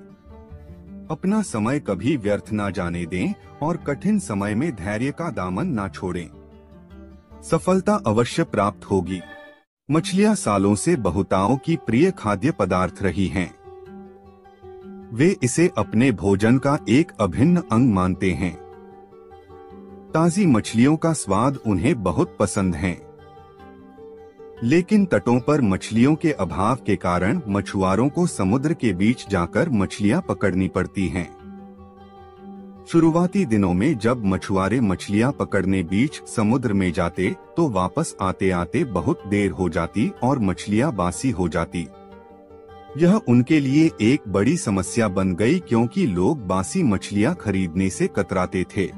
अपना समय कभी व्यर्थ ना जाने दें और कठिन समय में धैर्य का दामन ना छोड़ें। सफलता अवश्य प्राप्त होगी। मछलियां सालों से बहुताओं की प्रिय खाद्य पदार्थ रही हैं। वे इसे अपने भोजन का एक अभिन्न अंग मानते हैं। ताजी मछलियों का स्वाद उन्हें बहुत पसंद है। लेकिन तटों पर मछलियों के अभाव के कारण मछुआरों को समुद्र के बीच जाकर मछलियां पकड़नी पड़ती हैं। शुरुआती दिनों में जब मछुआरे मछलियां पकड़ने बीच समुद्र में जाते तो वापस आते आते बहुत देर हो जाती और मछलियां बासी हो जाती। यह उनके लिए एक बड़ी समस्या बन गई क्योंकि लोग बासी मछलियां खरीदने से कतराते थे।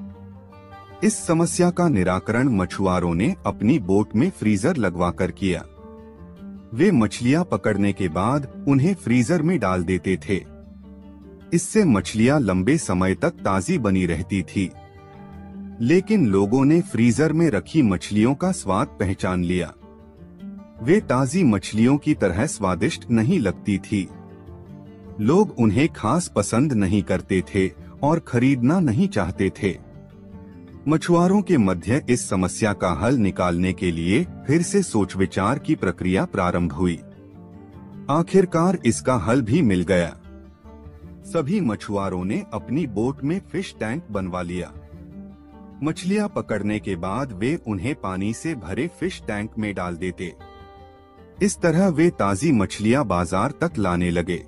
इस समस्या का निराकरण मछुआरों ने अपनी बोट में फ्रीजर लगवाकर किया। वे मछलियां पकड़ने के बाद उन्हें फ्रीजर में डाल देते थे। इससे मछलियां लंबे समय तक ताजी बनी रहती थी। लेकिन लोगों ने फ्रीजर में रखी मछलियों का स्वाद पहचान लिया। वे ताजी मछलियों की तरह स्वादिष्ट नहीं लगती थी। लोग उन्हें खास पसंद नहीं करते थे और खरीदना नहीं चाहते थे। मछुआरों के मध्य इस समस्या का हल निकालने के लिए फिर से सोच विचार की प्रक्रिया प्रारंभ हुई। आखिरकार इसका हल भी मिल गया। सभी मछुआरों ने अपनी बोट में फिश टैंक बनवा लिया। मछलियां पकड़ने के बाद वे उन्हें पानी से भरे फिश टैंक में डाल देते। इस तरह वे ताजी मछलियां बाजार तक लाने लगे।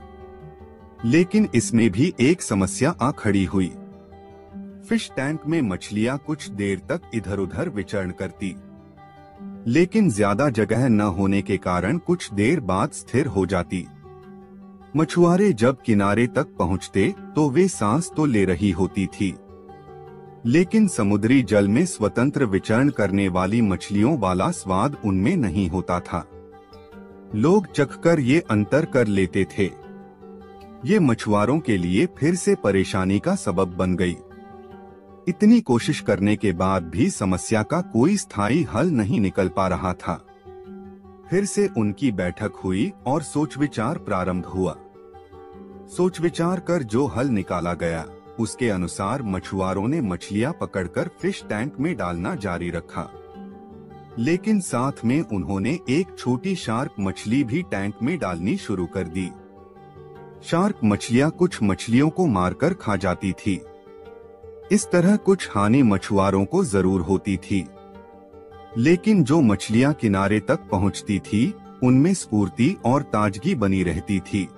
लेकिन इसमें भी एक समस्या आ खड़ी हुई। फिश टैंक में मछलियां कुछ देर तक इधर उधर विचरण करती, लेकिन ज्यादा जगह न होने के कारण कुछ देर बाद स्थिर हो जाती। मछुआरे जब किनारे तक पहुंचते तो वे सांस तो ले रही होती थी, लेकिन समुद्री जल में स्वतंत्र विचरण करने वाली मछलियों वाला स्वाद उनमें नहीं होता था। लोग चखकर ये अंतर कर लेते थे। ये मछुआरों के लिए फिर से परेशानी का सबब बन गई। इतनी कोशिश करने के बाद भी समस्या का कोई स्थायी हल नहीं निकल पा रहा था। फिर से उनकी बैठक हुई और सोच विचार प्रारंभ हुआ। सोच विचार कर जो हल निकाला गया उसके अनुसार मछुआरों ने मछलियां पकड़कर फिश टैंक में डालना जारी रखा, लेकिन साथ में उन्होंने एक छोटी शार्क मछली भी टैंक में डालनी शुरू कर दी। शार्क मछलियां कुछ मछलियों को मारकर खा जाती थी। इस तरह कुछ हानि मछुआरों को जरूर होती थी, लेकिन जो मछलियां किनारे तक पहुंचती थी उनमें स्फूर्ति और ताजगी बनी रहती थी।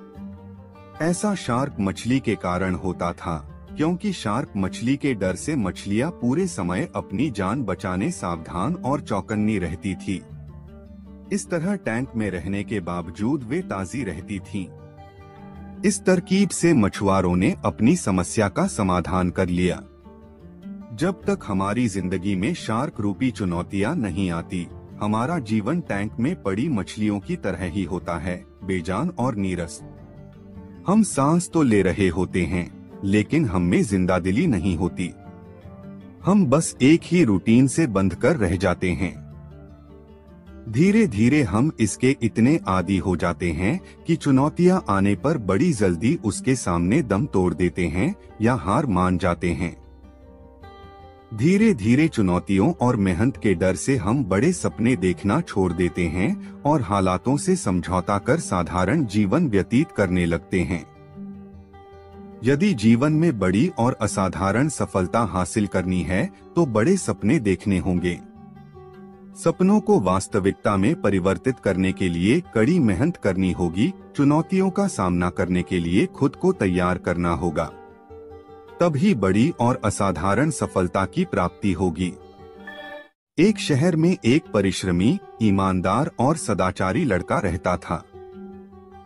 ऐसा शार्क मछली के कारण होता था क्योंकि शार्क मछली के डर से मछलियां पूरे समय अपनी जान बचाने सावधान और चौकन्नी रहती थी। इस तरह टैंक में रहने के बावजूद वे ताजी रहती थीं। इस तरकीब से मछुआरों ने अपनी समस्या का समाधान कर लिया। जब तक हमारी जिंदगी में शार्क रूपी चुनौतियां नहीं आती, हमारा जीवन टैंक में पड़ी मछलियों की तरह ही होता है, बेजान और नीरस। हम सांस तो ले रहे होते हैं, लेकिन हम में जिंदादिली नहीं होती। हम बस एक ही रूटीन से बंधकर रह जाते हैं। धीरे धीरे हम इसके इतने आदी हो जाते हैं कि चुनौतियां आने पर बड़ी जल्दी उसके सामने दम तोड़ देते हैं या हार मान जाते हैं। धीरे धीरे चुनौतियों और मेहनत के डर से हम बड़े सपने देखना छोड़ देते हैं और हालातों से समझौता कर साधारण जीवन व्यतीत करने लगते हैं। यदि जीवन में बड़ी और असाधारण सफलता हासिल करनी है तो बड़े सपने देखने होंगे। सपनों को वास्तविकता में परिवर्तित करने के लिए कड़ी मेहनत करनी होगी। चुनौतियों का सामना करने के लिए खुद को तैयार करना होगा, तभी बड़ी और असाधारण सफलता की प्राप्ति होगी। एक शहर में एक परिश्रमी, ईमानदार और सदाचारी लड़का रहता था।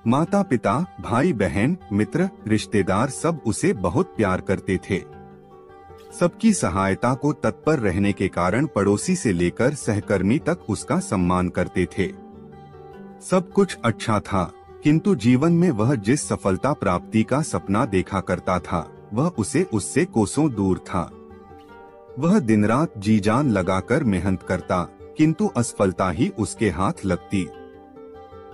माता पिता, भाई बहन, मित्र, रिश्तेदार सब उसे बहुत प्यार करते थे। सबकी सहायता को तत्पर रहने के कारण पड़ोसी से लेकर सहकर्मी तक उसका सम्मान करते थे। सब कुछ अच्छा था, किंतु जीवन में वह जिस सफलता प्राप्ति का सपना देखा करता था वह उससे कोसों दूर था। वह दिन रात जी जान लगाकर मेहनत करता, किंतु असफलता ही उसके हाथ लगती।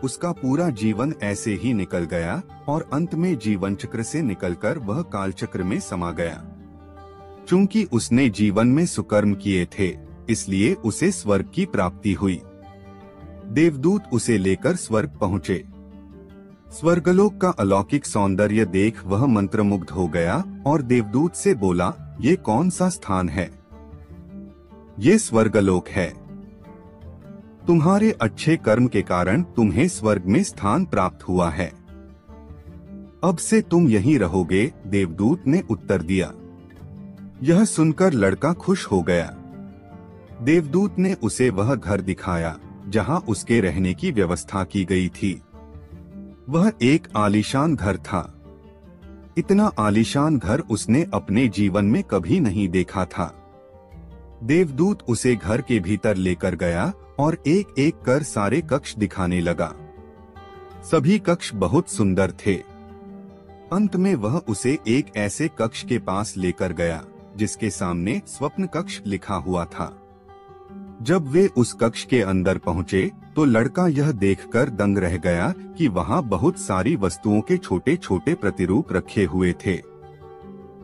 उसका पूरा जीवन ऐसे ही निकल गया और अंत में जीवन चक्र से निकलकर वह कालचक्र में समा गया। चूंकि उसने जीवन में सुकर्म किए थे, इसलिए उसे स्वर्ग की प्राप्ति हुई। देवदूत उसे लेकर स्वर्ग पहुँचे। स्वर्गलोक का अलौकिक सौंदर्य देख वह मंत्रमुग्ध हो गया और देवदूत से बोला, ये कौन सा स्थान है? ये स्वर्गलोक है। तुम्हारे अच्छे कर्म के कारण तुम्हें स्वर्ग में स्थान प्राप्त हुआ है। अब से तुम यहीं रहोगे, देवदूत ने उत्तर दिया। यह सुनकर लड़का खुश हो गया। देवदूत ने उसे वह घर दिखाया जहां उसके रहने की व्यवस्था की गई थी। वह एक आलीशान घर था। इतना आलीशान घर उसने अपने जीवन में कभी नहीं देखा था। देवदूत उसे घर के भीतर लेकर गया और एक एक कर सारे कक्ष दिखाने लगा। सभी कक्ष बहुत सुंदर थे। अंत में वह उसे एक ऐसे कक्ष के पास लेकर गया जिसके सामने स्वप्न कक्ष लिखा हुआ था। जब वे उस कक्ष के अंदर पहुंचे तो लड़का यह देखकर दंग रह गया कि वहां बहुत सारी वस्तुओं के छोटे छोटे प्रतिरूप रखे हुए थे।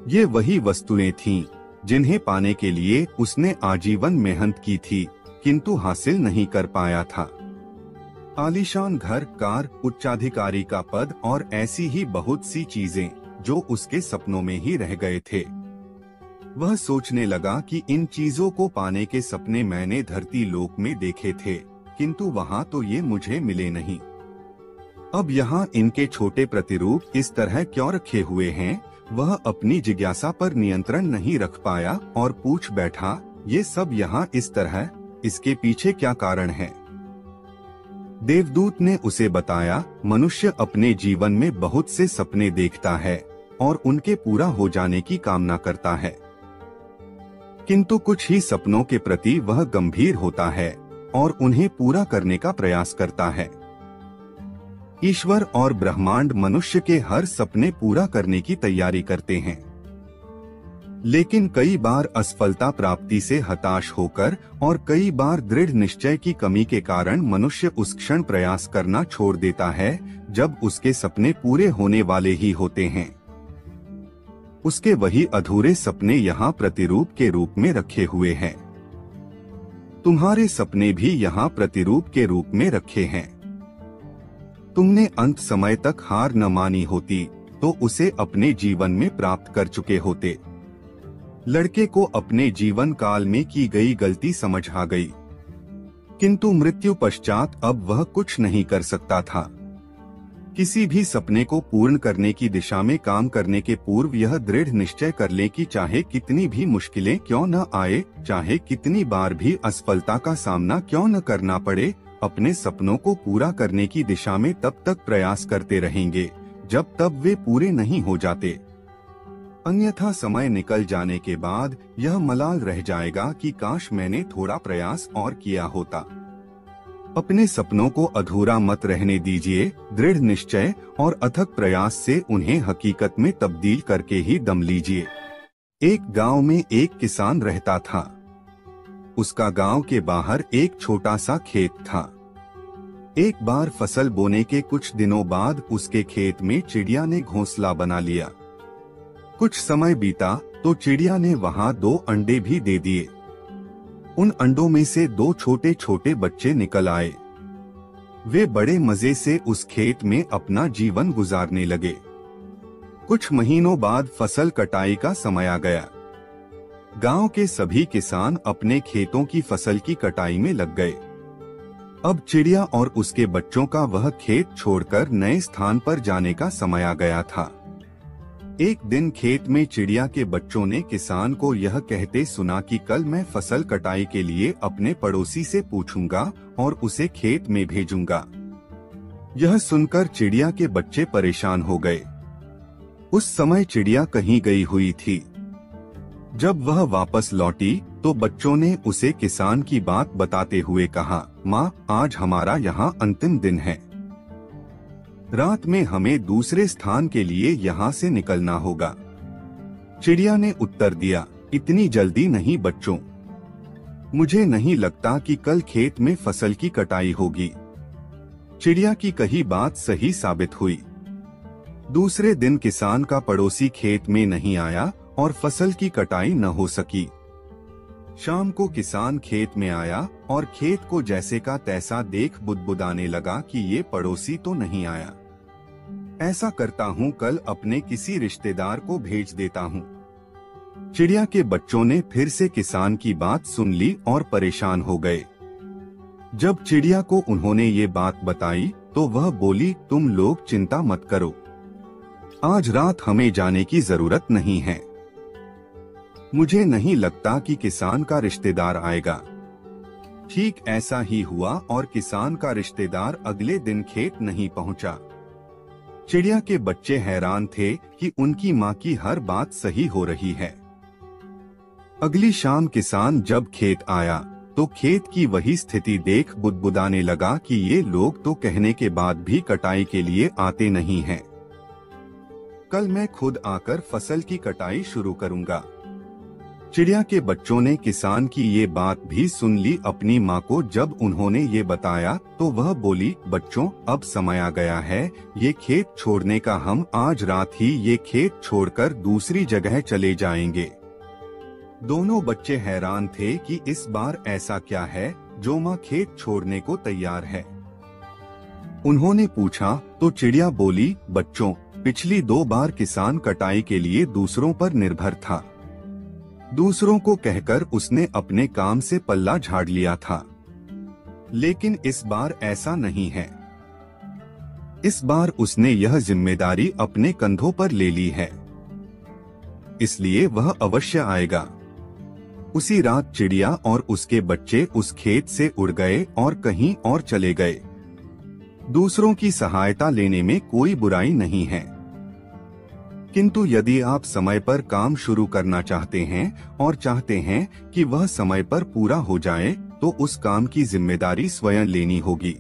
ये वही वस्तुएं थीं जिन्हें पाने के लिए उसने आजीवन मेहनत की थी, किंतु हासिल नहीं कर पाया था। आलीशान घर, कार, उच्चाधिकारी का पद और ऐसी ही बहुत सी चीजें जो उसके सपनों में ही रह गए थे। वह सोचने लगा कि इन चीजों को पाने के सपने मैंने धरती लोक में देखे थे, किंतु वहां तो ये मुझे मिले नहीं। अब यहाँ इनके छोटे प्रतिरूप इस तरह क्यों रखे हुए हैं? वह अपनी जिज्ञासा पर नियंत्रण नहीं रख पाया और पूछ बैठा, ये सब यहाँ इस तरह, इसके पीछे क्या कारण है? देवदूत ने उसे बताया, मनुष्य अपने जीवन में बहुत से सपने देखता है और उनके पूरा हो जाने की कामना करता है, किंतु कुछ ही सपनों के प्रति वह गंभीर होता है और उन्हें पूरा करने का प्रयास करता है। ईश्वर और ब्रह्मांड मनुष्य के हर सपने पूरा करने की तैयारी करते हैं, लेकिन कई बार असफलता प्राप्ति से हताश होकर और कई बार दृढ़ निश्चय की कमी के कारण मनुष्य उस क्षण प्रयास करना छोड़ देता है जब उसके सपने पूरे होने वाले ही होते हैं। उसके वही अधूरे सपने यहाँ प्रतिरूप के रूप में रखे हुए हैं। तुम्हारे सपने भी यहाँ प्रतिरूप के रूप में रखे हैं। तुमने अंत समय तक हार न मानी होती तो उसे अपने जीवन में प्राप्त कर चुके होते। लड़के को अपने जीवन काल में की गई गलती समझ आ गई, किंतु मृत्यु पश्चात अब वह कुछ नहीं कर सकता था। किसी भी सपने को पूर्ण करने की दिशा में काम करने के पूर्व यह दृढ़ निश्चय कर ले कि चाहे कितनी भी मुश्किलें क्यों न आए, चाहे कितनी बार भी असफलता का सामना क्यों न करना पड़े, अपने सपनों को पूरा करने की दिशा में तब तक प्रयास करते रहेंगे जब तक वे पूरे नहीं हो जाते। अन्यथा समय निकल जाने के बाद यह मलाल रह जाएगा कि काश मैंने थोड़ा प्रयास और किया होता। अपने सपनों को अधूरा मत रहने दीजिए। दृढ़ निश्चय और अथक प्रयास से उन्हें हकीकत में तब्दील करके ही दम लीजिए। एक गांव में एक किसान रहता था। उसका गांव के बाहर एक छोटा सा खेत था। एक बार फसल बोने के कुछ दिनों बाद उसके खेत में चिड़िया ने घोंसला बना लिया। कुछ समय बीता तो चिड़िया ने वहां 2 अंडे भी दे दिए। उन अंडों में से 2 छोटे छोटे बच्चे निकल आए। वे बड़े मजे से उस खेत में अपना जीवन गुजारने लगे। कुछ महीनों बाद फसल कटाई का समय आ गया। गांव के सभी किसान अपने खेतों की फसल की कटाई में लग गए। अब चिड़िया और उसके बच्चों का वह खेत छोड़कर नए स्थान पर जाने का समय आ गया था। एक दिन खेत में चिड़िया के बच्चों ने किसान को यह कहते सुना कि कल मैं फसल कटाई के लिए अपने पड़ोसी से पूछूंगा और उसे खेत में भेजूंगा। यह सुनकर चिड़िया के बच्चे परेशान हो गए। उस समय चिड़िया कहीं गई हुई थी। जब वह वापस लौटी तो बच्चों ने उसे किसान की बात बताते हुए कहा, माँ, आज हमारा यहाँ अंतिम दिन है। रात में हमें दूसरे स्थान के लिए यहाँ से निकलना होगा। चिड़िया ने उत्तर दिया, इतनी जल्दी नहीं बच्चों, मुझे नहीं लगता कि कल खेत में फसल की कटाई होगी। चिड़िया की कही बात सही साबित हुई। दूसरे दिन किसान का पड़ोसी खेत में नहीं आया और फसल की कटाई न हो सकी। शाम को किसान खेत में आया और खेत को जैसे का तैसा देख बुदबुदाने लगा कि ये पड़ोसी तो नहीं आया। ऐसा करता हूँ, कल अपने किसी रिश्तेदार को भेज देता हूँ। चिड़िया के बच्चों ने फिर से किसान की बात सुन ली और परेशान हो गए। जब चिड़िया को उन्होंने ये बात बताई तो वह बोली, तुम लोग चिंता मत करो, आज रात हमें जाने की जरूरत नहीं है। मुझे नहीं लगता कि किसान का रिश्तेदार आएगा। ठीक ऐसा ही हुआ और किसान का रिश्तेदार अगले दिन खेत नहीं पहुंचा। चिड़िया के बच्चे हैरान थे कि उनकी माँ की हर बात सही हो रही है। अगली शाम किसान जब खेत आया तो खेत की वही स्थिति देख बुदबुदाने लगा कि ये लोग तो कहने के बाद भी कटाई के लिए आते नहीं हैं। कल मैं खुद आकर फसल की कटाई शुरू करूंगा। चिड़िया के बच्चों ने किसान की ये बात भी सुन ली अपनी माँ को। जब उन्होंने ये बताया तो वह बोली, बच्चों, अब समय आ गया है ये खेत छोड़ने का। हम आज रात ही ये खेत छोड़कर दूसरी जगह चले जाएंगे। दोनों बच्चे हैरान थे कि इस बार ऐसा क्या है जो माँ खेत छोड़ने को तैयार है। उन्होंने पूछा तो चिड़िया बोली, बच्चों, पिछली 2 बार किसान कटाई के लिए दूसरों पर निर्भर था। दूसरों को कहकर उसने अपने काम से पल्ला झाड़ लिया था, लेकिन इस बार ऐसा नहीं है। इस बार उसने यह जिम्मेदारी अपने कंधों पर ले ली है, इसलिए वह अवश्य आएगा। उसी रात चिड़िया और उसके बच्चे उस खेत से उड़ गए और कहीं और चले गए। दूसरों की सहायता लेने में कोई बुराई नहीं है, किंतु यदि आप समय पर काम शुरू करना चाहते हैं और चाहते हैं कि वह समय पर पूरा हो जाए तो उस काम की जिम्मेदारी स्वयं लेनी होगी।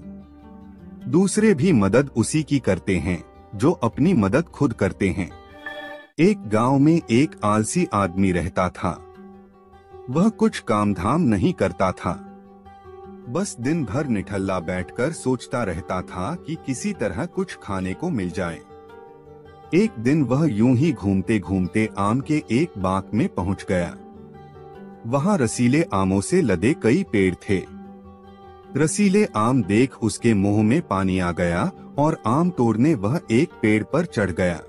दूसरे भी मदद उसी की करते हैं जो अपनी मदद खुद करते हैं। एक गांव में एक आलसी आदमी रहता था। वह कुछ काम धाम नहीं करता था, बस दिन भर निठल्ला बैठकर सोचता रहता था कि किसी तरह कुछ खाने को मिल जाए। एक दिन वह यूं ही घूमते घूमते आम के एक बाग में पहुंच गया। वहां रसीले आमों से लदे कई पेड़ थे। रसीले आम देख उसके मुंह में पानी आ गया और आम तोड़ने वह एक पेड़ पर चढ़ गया।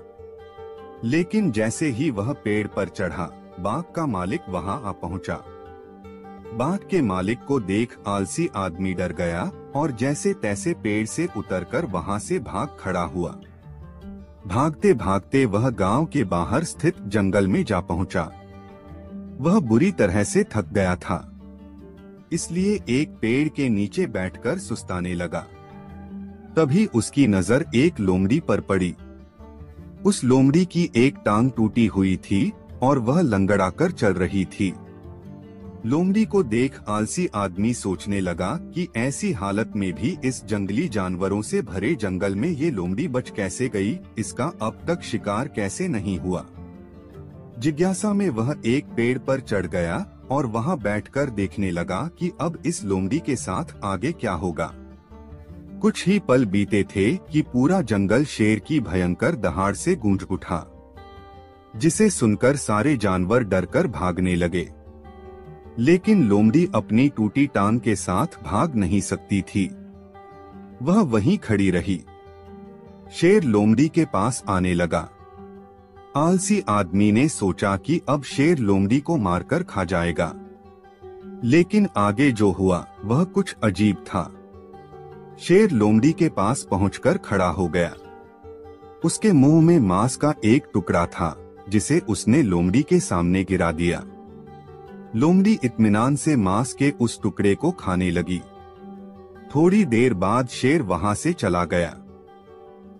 लेकिन जैसे ही वह पेड़ पर चढ़ा, बाग का मालिक वहां आ पहुंचा। बाग के मालिक को देख आलसी आदमी डर गया और जैसे तैसे पेड़ से उतरकर वहां से भाग खड़ा हुआ। भागते भागते वह गांव के बाहर स्थित जंगल में जा पहुंचा। वह बुरी तरह से थक गया था, इसलिए एक पेड़ के नीचे बैठकर सुस्ताने लगा। तभी उसकी नजर एक लोमड़ी पर पड़ी। उस लोमड़ी की एक टांग टूटी हुई थी और वह लंगड़ाकर चल रही थी। लोमड़ी को देख आलसी आदमी सोचने लगा कि ऐसी हालत में भी इस जंगली जानवरों से भरे जंगल में ये लोमड़ी बच कैसे गई, इसका अब तक शिकार कैसे नहीं हुआ। जिज्ञासा में वह एक पेड़ पर चढ़ गया और वहां बैठकर देखने लगा कि अब इस लोमड़ी के साथ आगे क्या होगा। कुछ ही पल बीते थे कि पूरा जंगल शेर की भयंकर दहाड़ से गूंज उठा। जिसे सुनकर सारे जानवर डरकर भागने लगे। लेकिन लोमड़ी अपनी टूटी टांग के साथ भाग नहीं सकती थी, वह वहीं खड़ी रही। शेर लोमड़ी के पास आने लगा। आलसी आदमी ने सोचा कि अब शेर लोमड़ी को मारकर खा जाएगा, लेकिन आगे जो हुआ वह कुछ अजीब था। शेर लोमड़ी के पास पहुंचकर खड़ा हो गया। उसके मुंह में मांस का एक टुकड़ा था, जिसे उसने लोमड़ी के सामने गिरा दिया। लोमड़ी इत्मीनान से मांस के उस टुकड़े को खाने लगी। थोड़ी देर बाद शेर वहां से चला गया।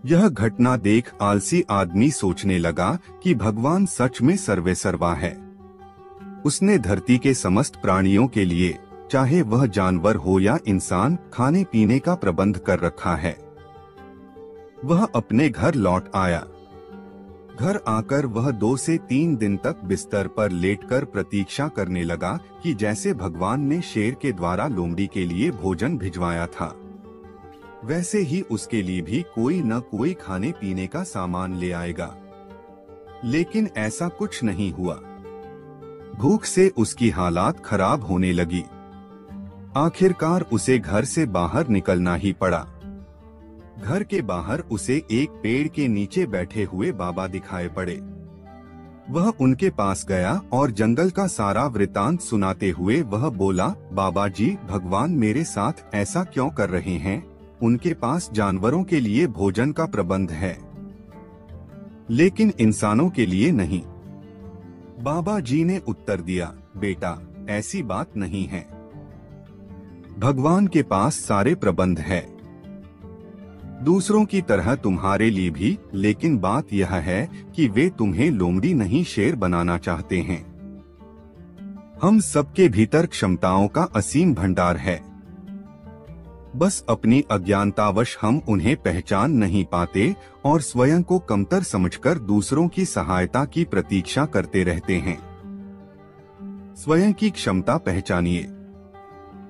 यह घटना देख आलसी आदमी सोचने लगा कि भगवान सच में सर्वेसर्वा है। उसने धरती के समस्त प्राणियों के लिए, चाहे वह जानवर हो या इंसान, खाने पीने का प्रबंध कर रखा है। वह अपने घर लौट आया। घर आकर वह 2 से 3 दिन तक बिस्तर पर लेटकर प्रतीक्षा करने लगा कि जैसे भगवान ने शेर के द्वारा लोमड़ी के लिए भोजन भिजवाया था, वैसे ही उसके लिए भी कोई न कोई खाने पीने का सामान ले आएगा। लेकिन ऐसा कुछ नहीं हुआ। भूख से उसकी हालात खराब होने लगी। आखिरकार उसे घर से बाहर निकलना ही पड़ा। घर के बाहर उसे एक पेड़ के नीचे बैठे हुए बाबा दिखाई पड़े। वह उनके पास गया और जंगल का सारा वृतांत सुनाते हुए वह बोला, बाबा जी, भगवान मेरे साथ ऐसा क्यों कर रहे हैं? उनके पास जानवरों के लिए भोजन का प्रबंध है, लेकिन इंसानों के लिए नहीं। बाबा जी ने उत्तर दिया, बेटा, ऐसी बात नहीं है। भगवान के पास सारे प्रबंध है, दूसरों की तरह तुम्हारे लिए भी, लेकिन बात यह है कि वे तुम्हें लोमड़ी नहीं शेर बनाना चाहते हैं। हम सबके भीतर क्षमताओं का असीम भंडार है, बस अपनी अज्ञानतावश हम उन्हें पहचान नहीं पाते और स्वयं को कमतर समझकर दूसरों की सहायता की प्रतीक्षा करते रहते हैं। स्वयं की क्षमता पहचानिए,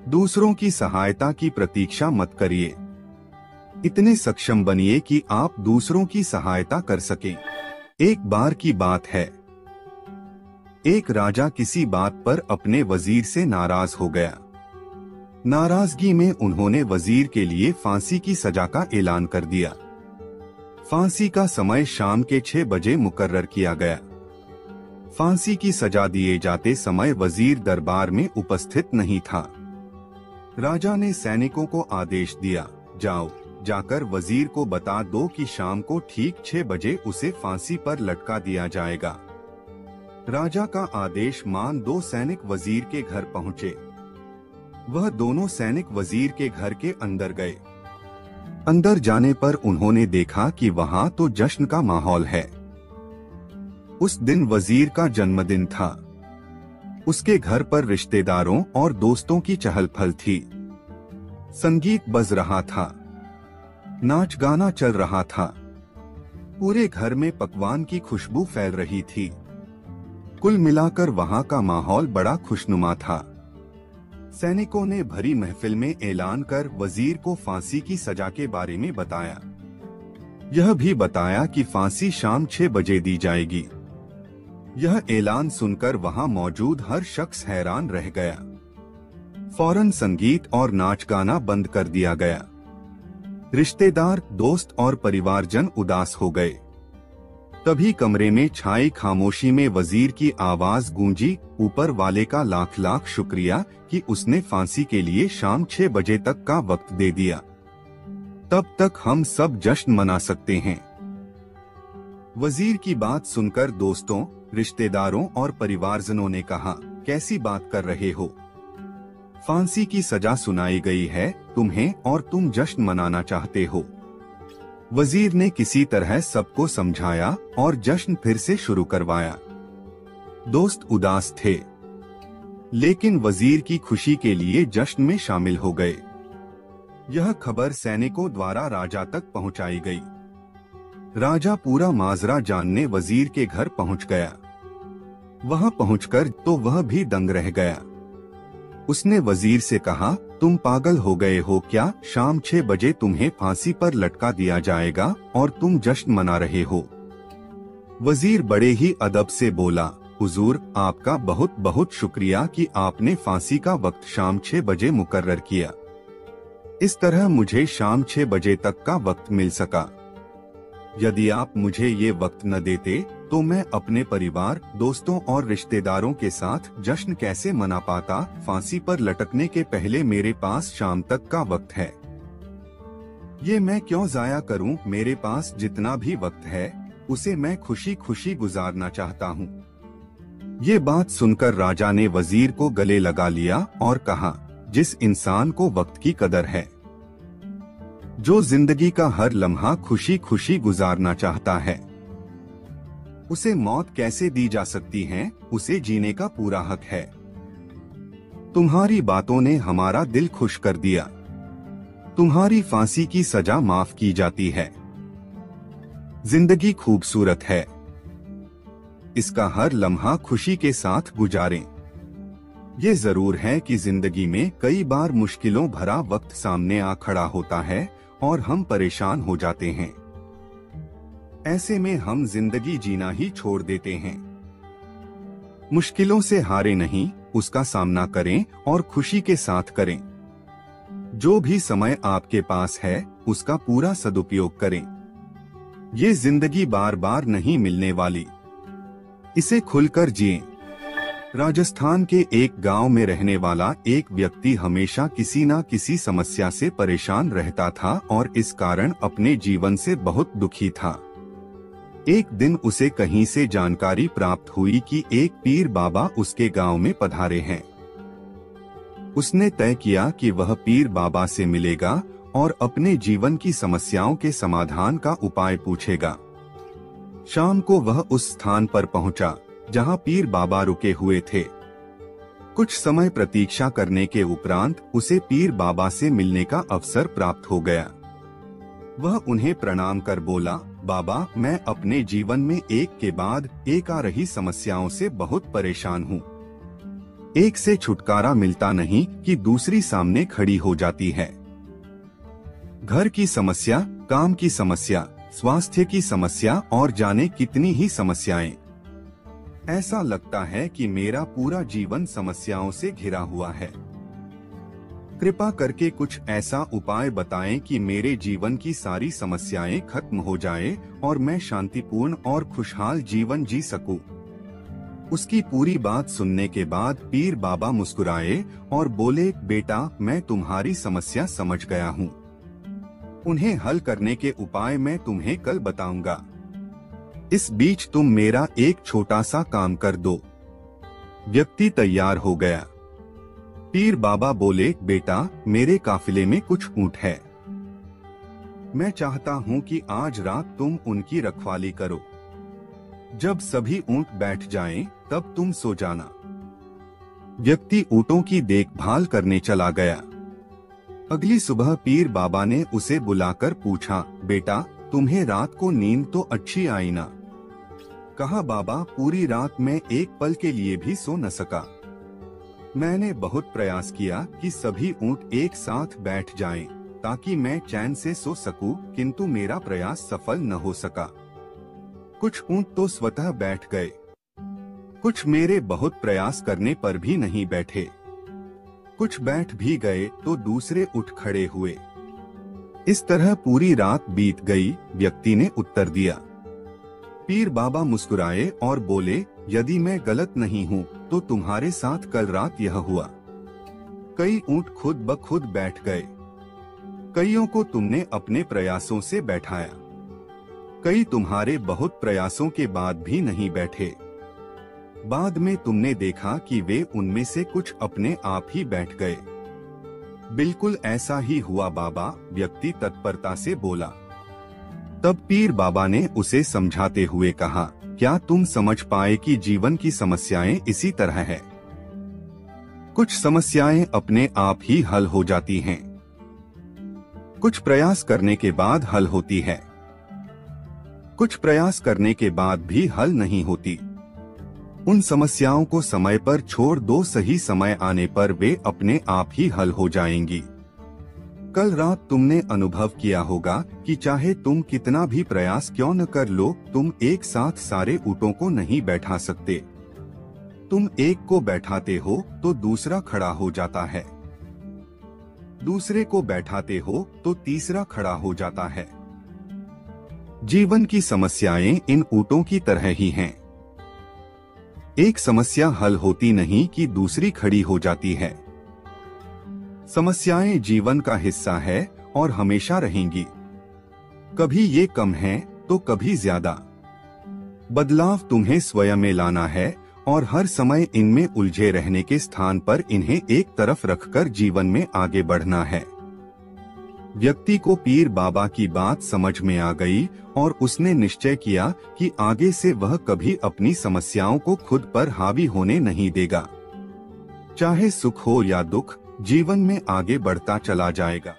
दूसरों की सहायता की प्रतीक्षा मत करिए। इतने सक्षम बनिए कि आप दूसरों की सहायता कर सकें। एक बार की बात है, एक राजा किसी बात पर अपने वजीर से नाराज हो गया। नाराजगी में उन्होंने वजीर के लिए फांसी की सजा का ऐलान कर दिया। फांसी का समय शाम के 6 बजे मुकर्रर किया गया। फांसी की सजा दिए जाते समय वजीर दरबार में उपस्थित नहीं था। राजा ने सैनिकों को आदेश दिया, जाओ, जाकर वजीर को बता दो कि शाम को ठीक 6 बजे उसे फांसी पर लटका दिया जाएगा। राजा का आदेश मान 2 सैनिक वजीर के घर पहुँचे। वह दोनों सैनिक वजीर के घर के अंदर गए। अंदर जाने पर उन्होंने देखा कि वहाँ तो जश्न का माहौल है। उस दिन वजीर का जन्मदिन था। उसके घर पर रिश्तेदारों और दोस्तों की चहल पहल थी। संगीत बज रहा था, नाच गाना चल रहा था। पूरे घर में पकवान की खुशबू फैल रही थी। कुल मिलाकर वहाँ का माहौल बड़ा खुशनुमा था। सैनिकों ने भरी महफिल में ऐलान कर वजीर को फांसी की सजा के बारे में बताया। यह भी बताया कि फांसी शाम 6 बजे दी जाएगी। यह ऐलान सुनकर वहां मौजूद हर शख्स हैरान रह गया। फौरन संगीत और नाच गाना बंद कर दिया गया। रिश्तेदार, दोस्त और परिवारजन उदास हो गए। तभी कमरे में छाई खामोशी में वजीर की आवाज गूंजी, ऊपर वाले का लाख लाख शुक्रिया कि उसने फांसी के लिए शाम 6 बजे तक का वक्त दे दिया। तब तक हम सब जश्न मना सकते हैं। वजीर की बात सुनकर दोस्तों, रिश्तेदारों और परिवारजनों ने कहा, कैसी बात कर रहे हो? फांसी की सजा सुनाई गई है तुम्हें और तुम जश्न मनाना चाहते हो। वजीर ने किसी तरह सबको समझाया और जश्न फिर से शुरू करवाया। दोस्त उदास थे, लेकिन वजीर की खुशी के लिए जश्न में शामिल हो गए। यह खबर सैनिकों द्वारा राजा तक पहुंचाई गई। राजा पूरा माजरा जानने वजीर के घर पहुंच गया। वहां पहुंचकर तो वह भी दंग रह गया। उसने वजीर से कहा, तुम पागल हो गए हो क्या? शाम 6 बजे तुम्हें फांसी पर लटका दिया जाएगा और तुम जश्न मना रहे हो। वजीर बड़े ही अदब से बोला, हुजूर, आपका बहुत बहुत शुक्रिया कि आपने फांसी का वक्त शाम 6 बजे मुकर्रर किया। इस तरह मुझे शाम 6 बजे तक का वक्त मिल सका। यदि आप मुझे ये वक्त न देते तो मैं अपने परिवार, दोस्तों और रिश्तेदारों के साथ जश्न कैसे मना पाता। फांसी पर लटकने के पहले मेरे पास शाम तक का वक्त है, ये मैं क्यों जाया करूं। मेरे पास जितना भी वक्त है उसे मैं खुशी खुशी गुजारना चाहता हूं। ये बात सुनकर राजा ने वजीर को गले लगा लिया और कहा, जिस इंसान को वक्त की कदर है, जो जिंदगी का हर लम्हा खुशी खुशी गुजारना चाहता है, उसे मौत कैसे दी जा सकती है। उसे जीने का पूरा हक है। तुम्हारी बातों ने हमारा दिल खुश कर दिया। तुम्हारी फांसी की सजा माफ की जाती है। जिंदगी खूबसूरत है, इसका हर लम्हा खुशी के साथ गुजारें। ये जरूर है कि जिंदगी में कई बार मुश्किलों भरा वक्त सामने आ खड़ा होता है और हम परेशान हो जाते हैं। ऐसे में हम जिंदगी जीना ही छोड़ देते हैं। मुश्किलों से हारे नहीं, उसका सामना करें और खुशी के साथ करें। जो भी समय आपके पास है उसका पूरा सदुपयोग करें। ये जिंदगी बार बार नहीं मिलने वाली, इसे खुलकर जिएं। राजस्थान के एक गांव में रहने वाला एक व्यक्ति हमेशा किसी न किसी समस्या से परेशान रहता था और इस कारण अपने जीवन से बहुत दुखी था। एक दिन उसे कहीं से जानकारी प्राप्त हुई कि एक पीर बाबा उसके गांव में पधारे हैं। उसने तय किया कि वह पीर बाबा से मिलेगा और अपने जीवन की समस्याओं के समाधान का उपाय पूछेगा। शाम को वह उस स्थान पर पहुंचा जहां पीर बाबा रुके हुए थे। कुछ समय प्रतीक्षा करने के उपरांत उसे पीर बाबा से मिलने का अवसर प्राप्त हो गया। वह उन्हें प्रणाम कर बोला, बाबा, मैं अपने जीवन में एक के बाद एक आ रही समस्याओं से बहुत परेशान हूँ। एक से छुटकारा मिलता नहीं कि दूसरी सामने खड़ी हो जाती है। घर की समस्या, काम की समस्या, स्वास्थ्य की समस्या और जाने कितनी ही समस्याएं। ऐसा लगता है कि मेरा पूरा जीवन समस्याओं से घिरा हुआ है। कृपा करके कुछ ऐसा उपाय बताएं कि मेरे जीवन की सारी समस्याएं खत्म हो जाएं और मैं शांतिपूर्ण और खुशहाल जीवन जी सकूं। उसकी पूरी बात सुनने के बाद पीर बाबा मुस्कुराए और बोले, बेटा, मैं तुम्हारी समस्या समझ गया हूँ। उन्हें हल करने के उपाय मैं तुम्हें कल बताऊंगा। इस बीच तुम मेरा एक छोटा सा काम कर दो। व्यक्ति तैयार हो गया। पीर बाबा बोले, बेटा, मेरे काफिले में कुछ ऊंट है। मैं चाहता हूं कि आज रात तुम उनकी रखवाली करो। जब सभी ऊंट बैठ जाएं, तब तुम सो जाना। व्यक्ति ऊंटों की देखभाल करने चला गया। अगली सुबह पीर बाबा ने उसे बुलाकर पूछा, बेटा, तुम्हें रात को नींद तो अच्छी आई ना? कहा, बाबा, पूरी रात मैं एक पल के लिए भी सो न सका। मैंने बहुत प्रयास किया कि सभी ऊंट एक साथ बैठ जाएं, ताकि मैं चैन से सो सकूं, किंतु मेरा प्रयास सफल न हो सका। कुछ ऊंट तो स्वतः बैठ गए, कुछ मेरे बहुत प्रयास करने पर भी नहीं बैठे। कुछ बैठ भी गए तो दूसरे उठ खड़े हुए। इस तरह पूरी रात बीत गई। व्यक्ति ने उत्तर दिया। पीर बाबा मुस्कुराए और बोले, यदि मैं गलत नहीं हूँ तो तुम्हारे साथ कल रात यह हुआ। कई ऊंट खुद ब खुद बैठ गए। कईयों को तुमने अपने प्रयासों से बैठाया। कई तुम्हारे बहुत प्रयासों के बाद भी नहीं बैठे। बाद में तुमने देखा कि वे उनमें से कुछ अपने आप ही बैठ गए। बिल्कुल ऐसा ही हुआ बाबा, व्यक्ति तत्परता से बोला। तब पीर बाबा ने उसे समझाते हुए कहा, क्या तुम समझ पाए कि जीवन की समस्याएं इसी तरह है? कुछ समस्याएं अपने आप ही हल हो जाती हैं, कुछ प्रयास करने के बाद हल होती है, कुछ प्रयास करने के बाद भी हल नहीं होती। उन समस्याओं को समय पर छोड़ दो, सही समय आने पर वे अपने आप ही हल हो जाएंगी। कल रात तुमने अनुभव किया होगा कि चाहे तुम कितना भी प्रयास क्यों न कर लो, तुम एक साथ सारे ऊँटों को नहीं बैठा सकते। तुम एक को बैठाते हो तो दूसरा खड़ा हो जाता है, दूसरे को बैठाते हो तो तीसरा खड़ा हो जाता है। जीवन की समस्याएं इन ऊँटों की तरह ही हैं। एक समस्या हल होती नहीं कि दूसरी खड़ी हो जाती है। समस्याएं जीवन का हिस्सा है और हमेशा रहेंगी। कभी ये कम है तो कभी ज्यादा। बदलाव तुम्हें स्वयं में लाना है और हर समय इनमें उलझे रहने के स्थान पर इन्हें एक तरफ रखकर जीवन में आगे बढ़ना है। व्यक्ति को पीर बाबा की बात समझ में आ गई और उसने निश्चय किया कि आगे से वह कभी अपनी समस्याओं को खुद पर हावी होने नहीं देगा। चाहे सुख हो या दुख, जीवन में आगे बढ़ता चला जाएगा।